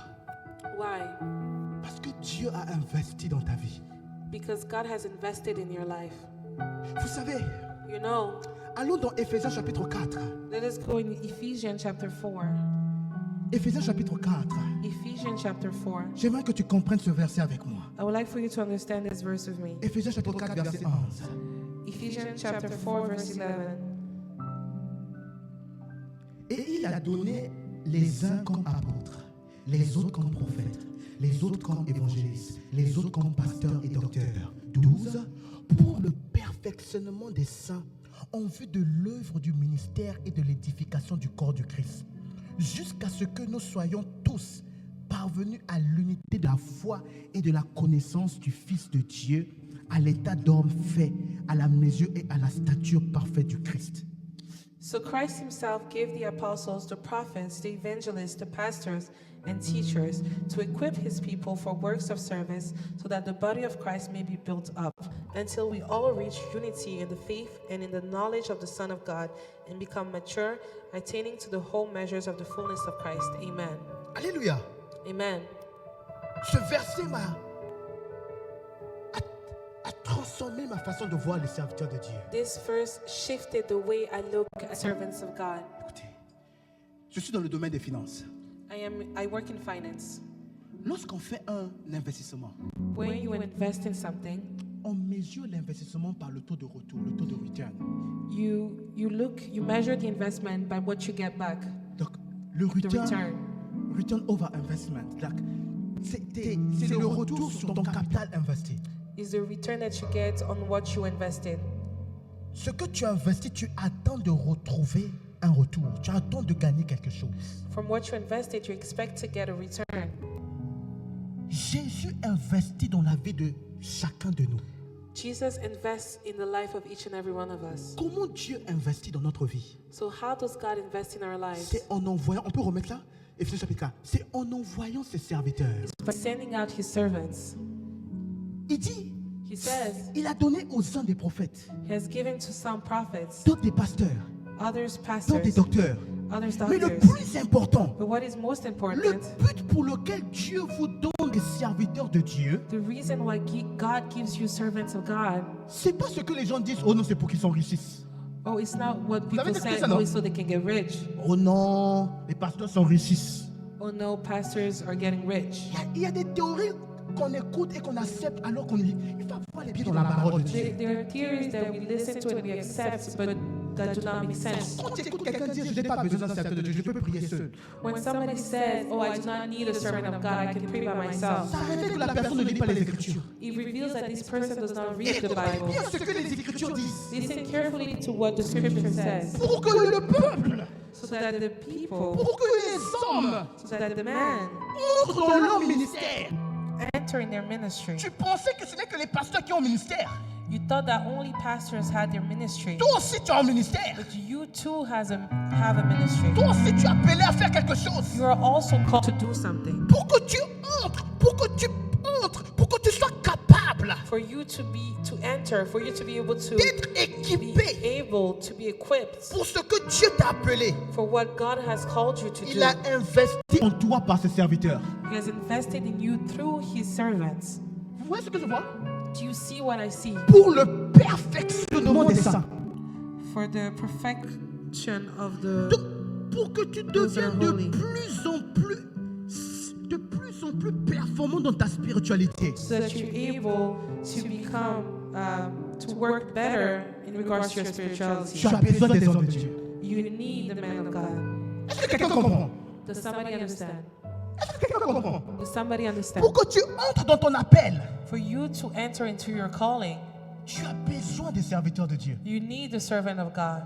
Why? Parce que Dieu a investi dans ta vie. Because God has invested in your life. Vous savez, You know, allons dans Éphésiens chapitre 4. let us go in Ephesians chapter 4. Éphésiens chapitre 4. Ephesians chapter 4. J'aimerais que tu comprennes ce verset avec moi. I would like for you to understand this verse with me. Éphésiens chapitre 4, verset 11. Ephesians chapter 4, verse 11. Et il a donné les uns comme apôtres, les autres comme prophètes, les autres comme évangélistes, les autres comme pasteurs et docteurs. 12. Pour le perfectionnement des saints, en vue de l'œuvre du ministère et de l'édification du corps du Christ, jusqu'à ce que nous soyons tous parvenus à l'unité de la foi et de la connaissance du Fils de Dieu, à l'état d'homme fait, à la mesure et à la stature parfaite du Christ. So Christ himself gave the apostles, the prophets, the evangelists, the pastors, and teachers to equip his people for works of service so that the body of Christ may be built up until we all reach unity in the faith and in the knowledge of the Son of God and become mature, attaining to the whole measures of the fullness of Christ. Amen. Alléluia. Amen. Ce verset a transformé ma façon de voir les serviteurs de Dieu. This verse shifted the way I look at servants of God. Écoutez, je suis dans le domaine des finances. I work in finance. Lorsqu'on fait un investissement, When you invest in something, on mesure l'investissement par le taux de retour, le taux de return. you measure the investment by what you get back, Donc, le the return. return over investment, donc, c'est le retour sur ton capital investi. Is the return that you get on what you invested. Ce que tu investis, tu attends de retrouver un retour. Tu attends de gagner quelque chose. From what you invested, you expect to get a return. Jésus investit dans la vie de chacun de nous. Jesus invests in the life of each and every one of us. Comment Dieu investit dans notre vie? So how does God invest in our lives? C'est en envoyant, on peut remettre là, Éphésiens chapitre 4, c'est en envoyant ses serviteurs. By sending out his servants. Il dit, He says il a donné aux uns des prophètes, he has given to some prophets, d'autres des pasteurs, others d'autres des pastors, docteurs. others Mais le doctors. plus important, But what is most le important, but pour lequel Dieu vous donne des serviteurs de Dieu, the reason why God gives you servants of God, c'est pas ce que les gens disent, oh non, c'est pour qu'ils s'enrichissent. oh, it's not what avez people écouté say, ça, non? oh, it's so they can get rich. Oh non, les pasteurs s'enrichissent. Oh no, pastors are getting rich. Il y a des théories qu'on écoute et qu'on accepte alors qu'on lit. Il faut avoir les pieds dans la parole de Dieu. There are theories that we listen to and we accept, but that do not make sense. Quand tu écoutes quelqu'un dire, je n'ai pas besoin d'un serviteur de Dieu, je peux prier seul. When somebody says, oh, I do not need a servant of God, I can pray by myself, Ça révèle que la personne ne lit pas les Écritures. it reveals that this person does not read the Écoutez Bible. bien ce que les Écritures disent. Listen carefully to what the scripture says, Pour que le peuple, so that the people, pour que les hommes so that the men entrent dans leur ministère. enter in their ministry. Tu pensais que ce n'est que les pasteurs qui ont un ministère. You thought that only pastors had their ministry, Toi aussi, tu as un ministère. but you too have a ministry. Toi aussi, tu es appelé à faire quelque chose. You are also called to do something. Pour que tu entres, pour que tu sois capable For you to enter, for you to be able to d'être be équipé able to be equipped pour ce que Dieu t'a appelé. for what God has called you to Il do. a investi en toi par ses serviteurs. He has invested in you through his servants. Vous voyez ce que je vois? Do you see what I see? Pour le perfectionnement des saints. For the perfection of the Donc, pour que tu Those are deviennes de holy. plus en plus performant dans ta spiritualité. so that you're able to become to work better in regards to your spirituality. Tu as besoin des hommes de Dieu. You need the man of God. Est-ce que quelqu'un comprend? Does somebody understand? Est-ce que quelqu'un comprend? Does somebody understand? Pour que tu entres dans ton appel, For you to enter into your calling, tu as besoin des serviteurs de Dieu. you need the servant of God.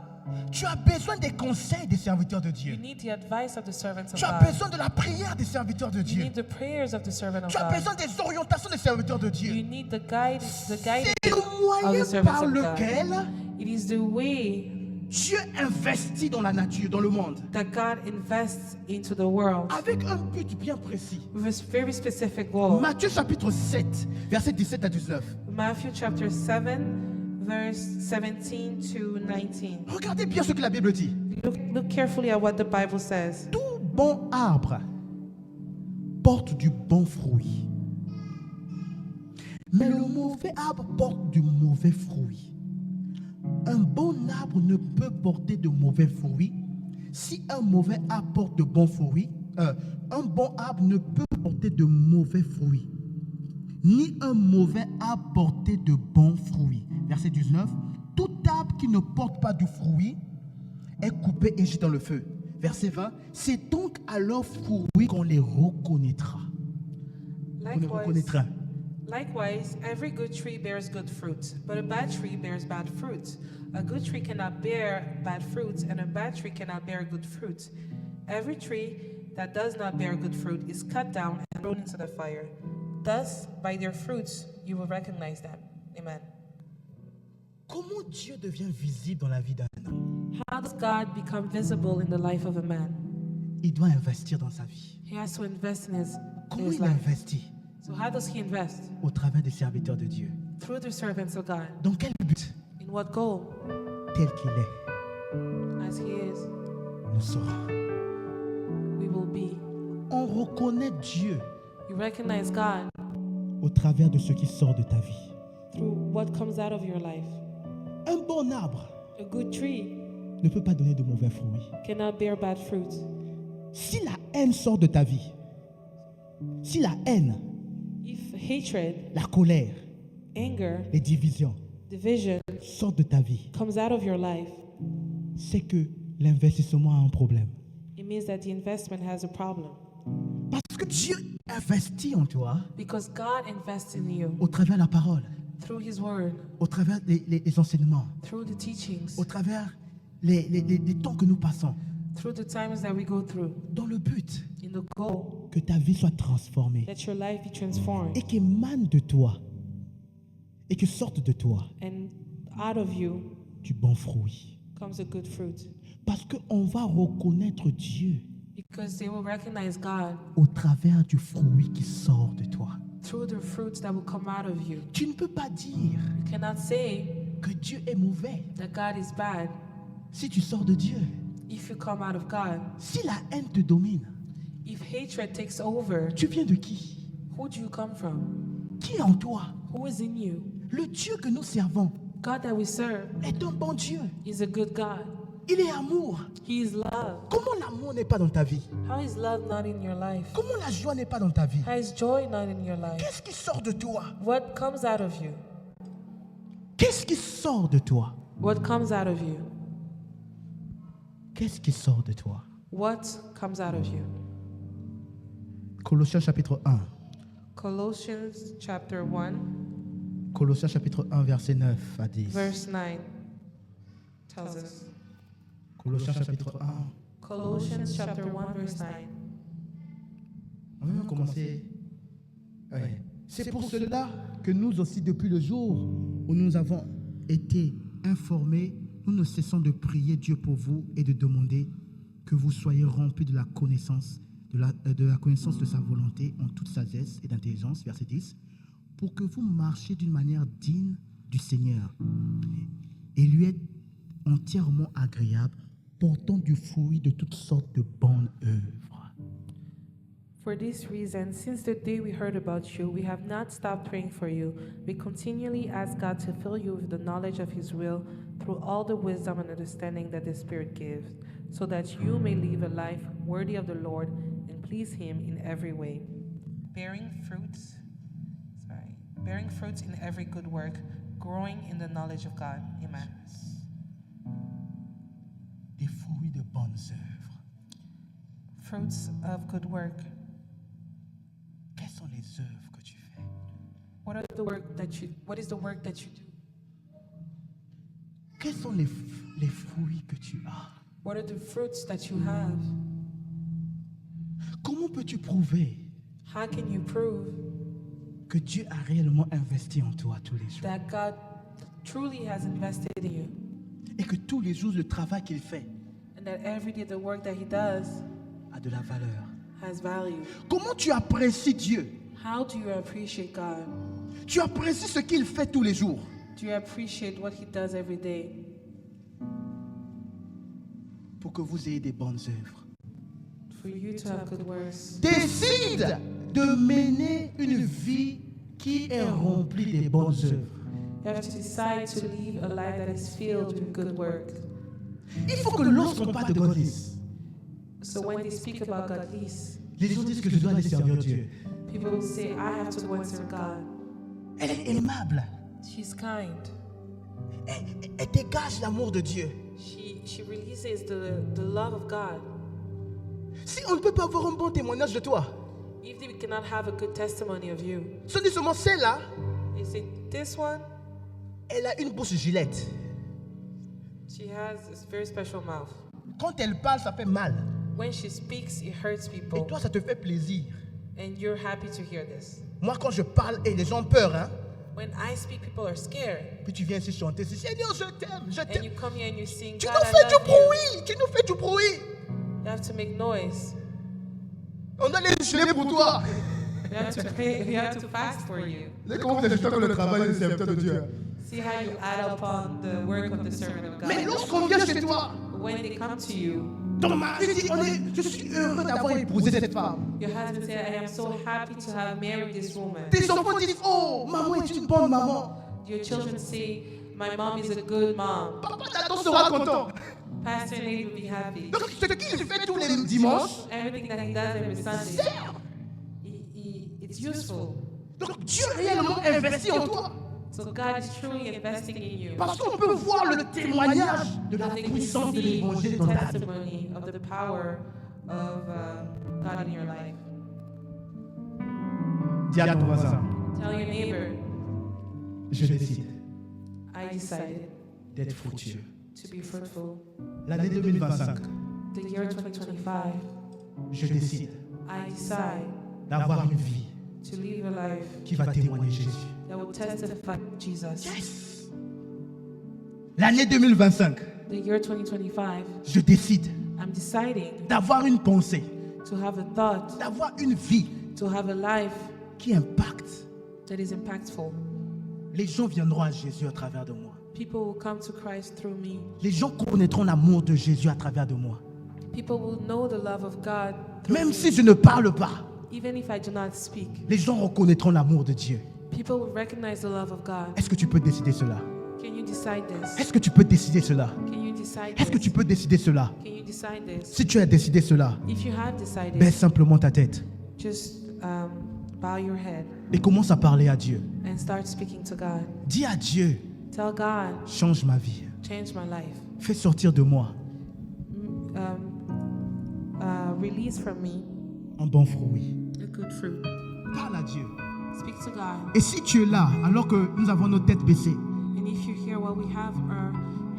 Tu as besoin des conseils des serviteurs de You Dieu. need the advice of the servants of Tu as God. besoin de la prière des serviteurs de You Dieu. need the prayers of the servant of Tu as God. besoin des orientations des serviteurs de You Dieu. need the guidance C'est le of moyen the servants par of God. lequel It is the way Dieu investit dans la nature, dans le monde, that God invests into the world avec un but bien précis. with a very specific goal. Matthieu chapitre 7, versets 17 à 19. Matthew chapter 7, verse 17 to 19. Regardez bien ce que la Bible dit. Look carefully at what the Bible says. Tout bon arbre porte du bon fruit. Mais le mauvais arbre porte du mauvais fruit. Un bon arbre ne peut porter de mauvais fruits. Si un mauvais arbre porte de bons fruits, un bon arbre ne peut porter de mauvais fruits. Ni un mauvais arbre porter de bons fruits. Verset 19. Tout arbre qui ne porte pas de fruits est coupé et jeté dans le feu. Verset 20. C'est donc à leurs fruits qu'on les reconnaîtra. On les reconnaîtra. Likewise, every good tree bears good fruit, but a bad tree bears bad fruit. A good tree cannot bear bad fruit, and a bad tree cannot bear good fruit. Every tree that does not bear good fruit is cut down and thrown into the fire. Thus, by their fruits, you will recognize them. Amen. Comment Dieu devient visible dans la vie d'un homme? How does God become visible in the life of a man? Il doit investir dans sa vie. He has to invest in Comment his il life. investit? So how does he invest? Au travers des serviteurs de Dieu. Through the servants of God. Dans quel but? In what goal? Tel qu'il est, As he is, nous serons. we will be. On reconnaît Dieu You recognize God au travers de ce qui sort de ta vie. through what comes out of your life. Un bon arbre A good tree ne peut pas donner de mauvais fruits. cannot bear bad fruit. Si la haine sort de ta vie, si la haine, If hatred, la colère, anger, les divisions division sortent de ta vie, comes out of your life, c'est que l'investissement a un problème. it means that the investment has a problem. Parce que Dieu investit en toi Because God invests in you au travers de la parole, through His Word, au travers les enseignements, through the teachings, au travers les temps que nous passons, through the times that we go through, dans le but in the goal que ta vie soit transformée that your life be transformed et qu'émane de toi et que sorte de toi and out of you du bon fruit. comes a good fruit. Parce qu'on va reconnaître Dieu Because they will recognize God au travers du fruit qui sort de toi. through the fruits that will come out of you. Tu ne peux pas dire You cannot say que Dieu est mauvais that God is bad si tu sors de Dieu. if you come out of God. Si la haine te domine, If hatred takes over, tu viens de qui? who do you come from? Qui est en toi? Who is in you? Le Dieu que nous servons God that we serve est un bon Dieu. is a good God. Il est amour. He is love. Comment l'amour n'est pas dans ta vie? How is love not in your life? Comment la joie n'est pas dans ta vie? How is joy not in your life? Qu'est-ce qui sort de toi? What comes out of you? Qu'est-ce qui sort de toi? What comes out of you? Qu'est-ce qui sort de toi? What comes out of you? Colossiens chapitre 1. Colossians chapter 1, Colossiens chapitre 1, verset 9 à 10. verse 9 tells us. Colossiens chapitre 1. Colossians chapter 1, verse 9. On va même commencer. Ouais. C'est pour cela que nous aussi, depuis le jour où nous avons été informés, nous ne cessons de prier Dieu pour vous et de demander que vous soyez remplis de la connaissance de sa volonté en toute sagesse et d'intelligence, verset 10, pour que vous marchiez d'une manière digne du Seigneur et lui êtes entièrement agréable, portant du fruit de toutes sortes de bonnes œuvres. For this reason, since the day we heard about you, we have not stopped praying for you. We continually ask God to fill you with the knowledge of His will through all the wisdom and understanding that the Spirit gives, so that you may live a life worthy of the Lord and please Him in every way, bearing fruits in every good work, growing in the knowledge of God. Amen. Des fruits de bonnes œuvres. Fruits of good work. Quelles sont les œuvres que tu fais? What is the work that you do? Quels sont les fruits que tu as? What are the fruits that you have? Comment peux-tu prouver How can you prove que Dieu a réellement investi en toi tous les jours? that God truly has invested in you, Et que tous les jours, le travail qu'il fait and that every day the work that He does a de la valeur. has value? Comment tu apprécies Dieu? How do you appreciate God? Tu apprécies ce qu'il fait tous les jours. Do you appreciate what He does every day Pour que vous ayez des bonnes œuvres. for you to have good works? Décide de mener une vie qui est remplie des bonnes œuvres. You have to decide to live a life that is filled with good work. Il faut que lorsqu'on parle de godliness, So when they speak about godliness, les gens disent que je dois aller servir Dieu. people will say, I have to go and serve God. Elle est aimable. She's kind. Elle dégage l'amour de Dieu. She releases the love of God. Si on ne peut pas avoir un bon témoignage de toi, If we cannot have a good testimony of you, ce n'est seulement celle-là, they say, this one, elle a une bouche gilette. she has this very special mouth. Quand elle parle, ça fait mal. When she speaks, it hurts Et people. toi, ça te fait plaisir. And you're happy to hear this. Moi, quand je parle, et les gens ont peur, hein. When I speak, people are scared. Puis tu viens ici chanter, c'est Seigneur, je t'aime, je And t'aime. you come here and you sing, Tu God, nous I fais du love you. bruit, tu nous fais du bruit. You have to make noise. On a les gelés pour toi. You have to pray. You have to fast for you. Dès qu'on vous ajouter que le travail du serviteur de Dieu. See how you add upon the work of the servant of Mais God. lorsqu'on vient chez toi, When they come to you, ton mari dit, je suis heureux d'avoir épousé cette femme. your husband said, I am so happy to have married this woman. Tes enfants disent, oh, maman est une bonne maman. Your children say, my mom is a good mom. Papa Nathan sera content. Pastor Nate will be happy. Donc ce qu'il fait tous les dimanches, Everything that he does every Sunday, sert. it's useful. Donc Dieu réellement investi en toi. So God is truly investing in you. Parce qu'on peut voir le témoignage de la Because you puissance de see l'évangile the dans ta vie. testimony of the power of God in your life. Dis à ton voisin, Tell your neighbor, je décide I decided d'être fructueux. to be fruitful. L'année 2025, The year 2025, je décide I decide d'avoir une vie to live a life qui va témoigner Jésus. that will testify Jesus. Yes. L'année 2025, The year 2025, je décide I'm deciding d'avoir une pensée, to have a thought, d'avoir une vie to have a life qui impacte. that is impactful. Les gens viendront à Jésus à travers de moi. People will come to Christ through me. Les gens connaîtront l'amour de Jésus à travers de moi. People will know the love of God through Même me. si je ne parle pas, Even if I do not speak, les gens reconnaîtront l'amour de Dieu. people will recognize the love of God. Est-ce que tu peux décider cela? Can you decide this? Est-ce que tu peux décider cela? Can you decide Est-ce que this? tu peux décider cela? Can you decide this? Si tu as décidé cela, If you have decided, baisse simplement ta tête just bow your head et commence à parler à Dieu. and start speaking to God. Dis à Dieu, Tell God, change ma vie. change my life. Fais sortir de moi Release from me un bon fruit. a good fruit. Parle à Dieu. Speak to God. Et si tu es là, alors que nous avons nos têtes baissées, And if you're here while we have our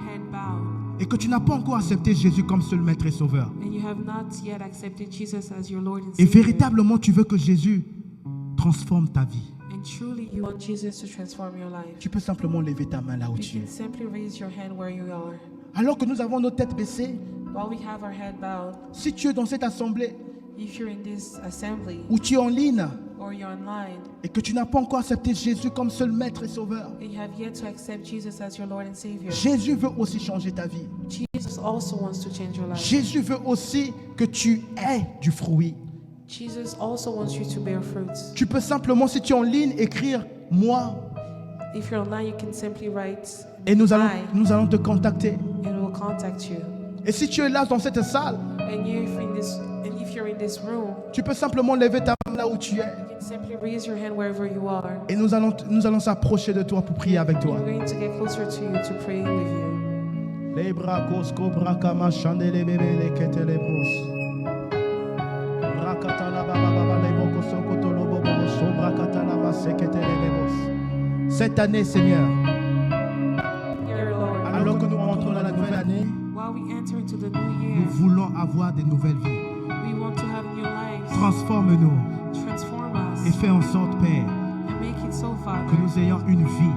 head bowed, et que tu n'as pas encore accepté Jésus comme seul maître et sauveur, and you have not yet accepted Jesus as your Lord and et Savior, véritablement tu veux que Jésus transforme ta vie, and truly you want Jesus to transform your life, tu peux simplement lever ta main là où you tu can es. simply raise your hand where you are. Alors que nous avons nos têtes baissées, While we have our head bowed, si tu es dans cette assemblée if you're in this assembly ou tu es en ligne or you're online et que tu n'as pas encore accepté Jésus comme seul maître et sauveur, and you have yet to accept Jesus as your Lord and Savior, Jésus veut aussi changer ta vie. Jesus also wants to change your life. Jésus veut aussi que tu aies du fruit. Jesus also wants you to bear fruits. Tu peux simplement, si tu es en ligne, écrire « moi » If you're online, you can simply write et nous I allons te contacter. and we'll contact you. Et si tu es là dans cette salle, And if you're in this room, tu peux simplement lever ta main là où tu es you can simply raise your hand wherever you are. et nous allons s'approcher de toi pour prier avec toi. We're going to get closer to you to pray with you. Les bras cosco bracama chandele bébé les ketelebros. Rakatala baba baba les boko sokotolo bobo sobrakatala maseketelebos. Cette année, Seigneur, Dear Lord, alors que nous rentrons dans la nouvelle année, while we enter into the new nous year, voulons avoir des nouvelles vies. we want to have new lives. Transforme-nous Transform et us fais en sorte, Père, and make it so, que Father, nous ayons une vie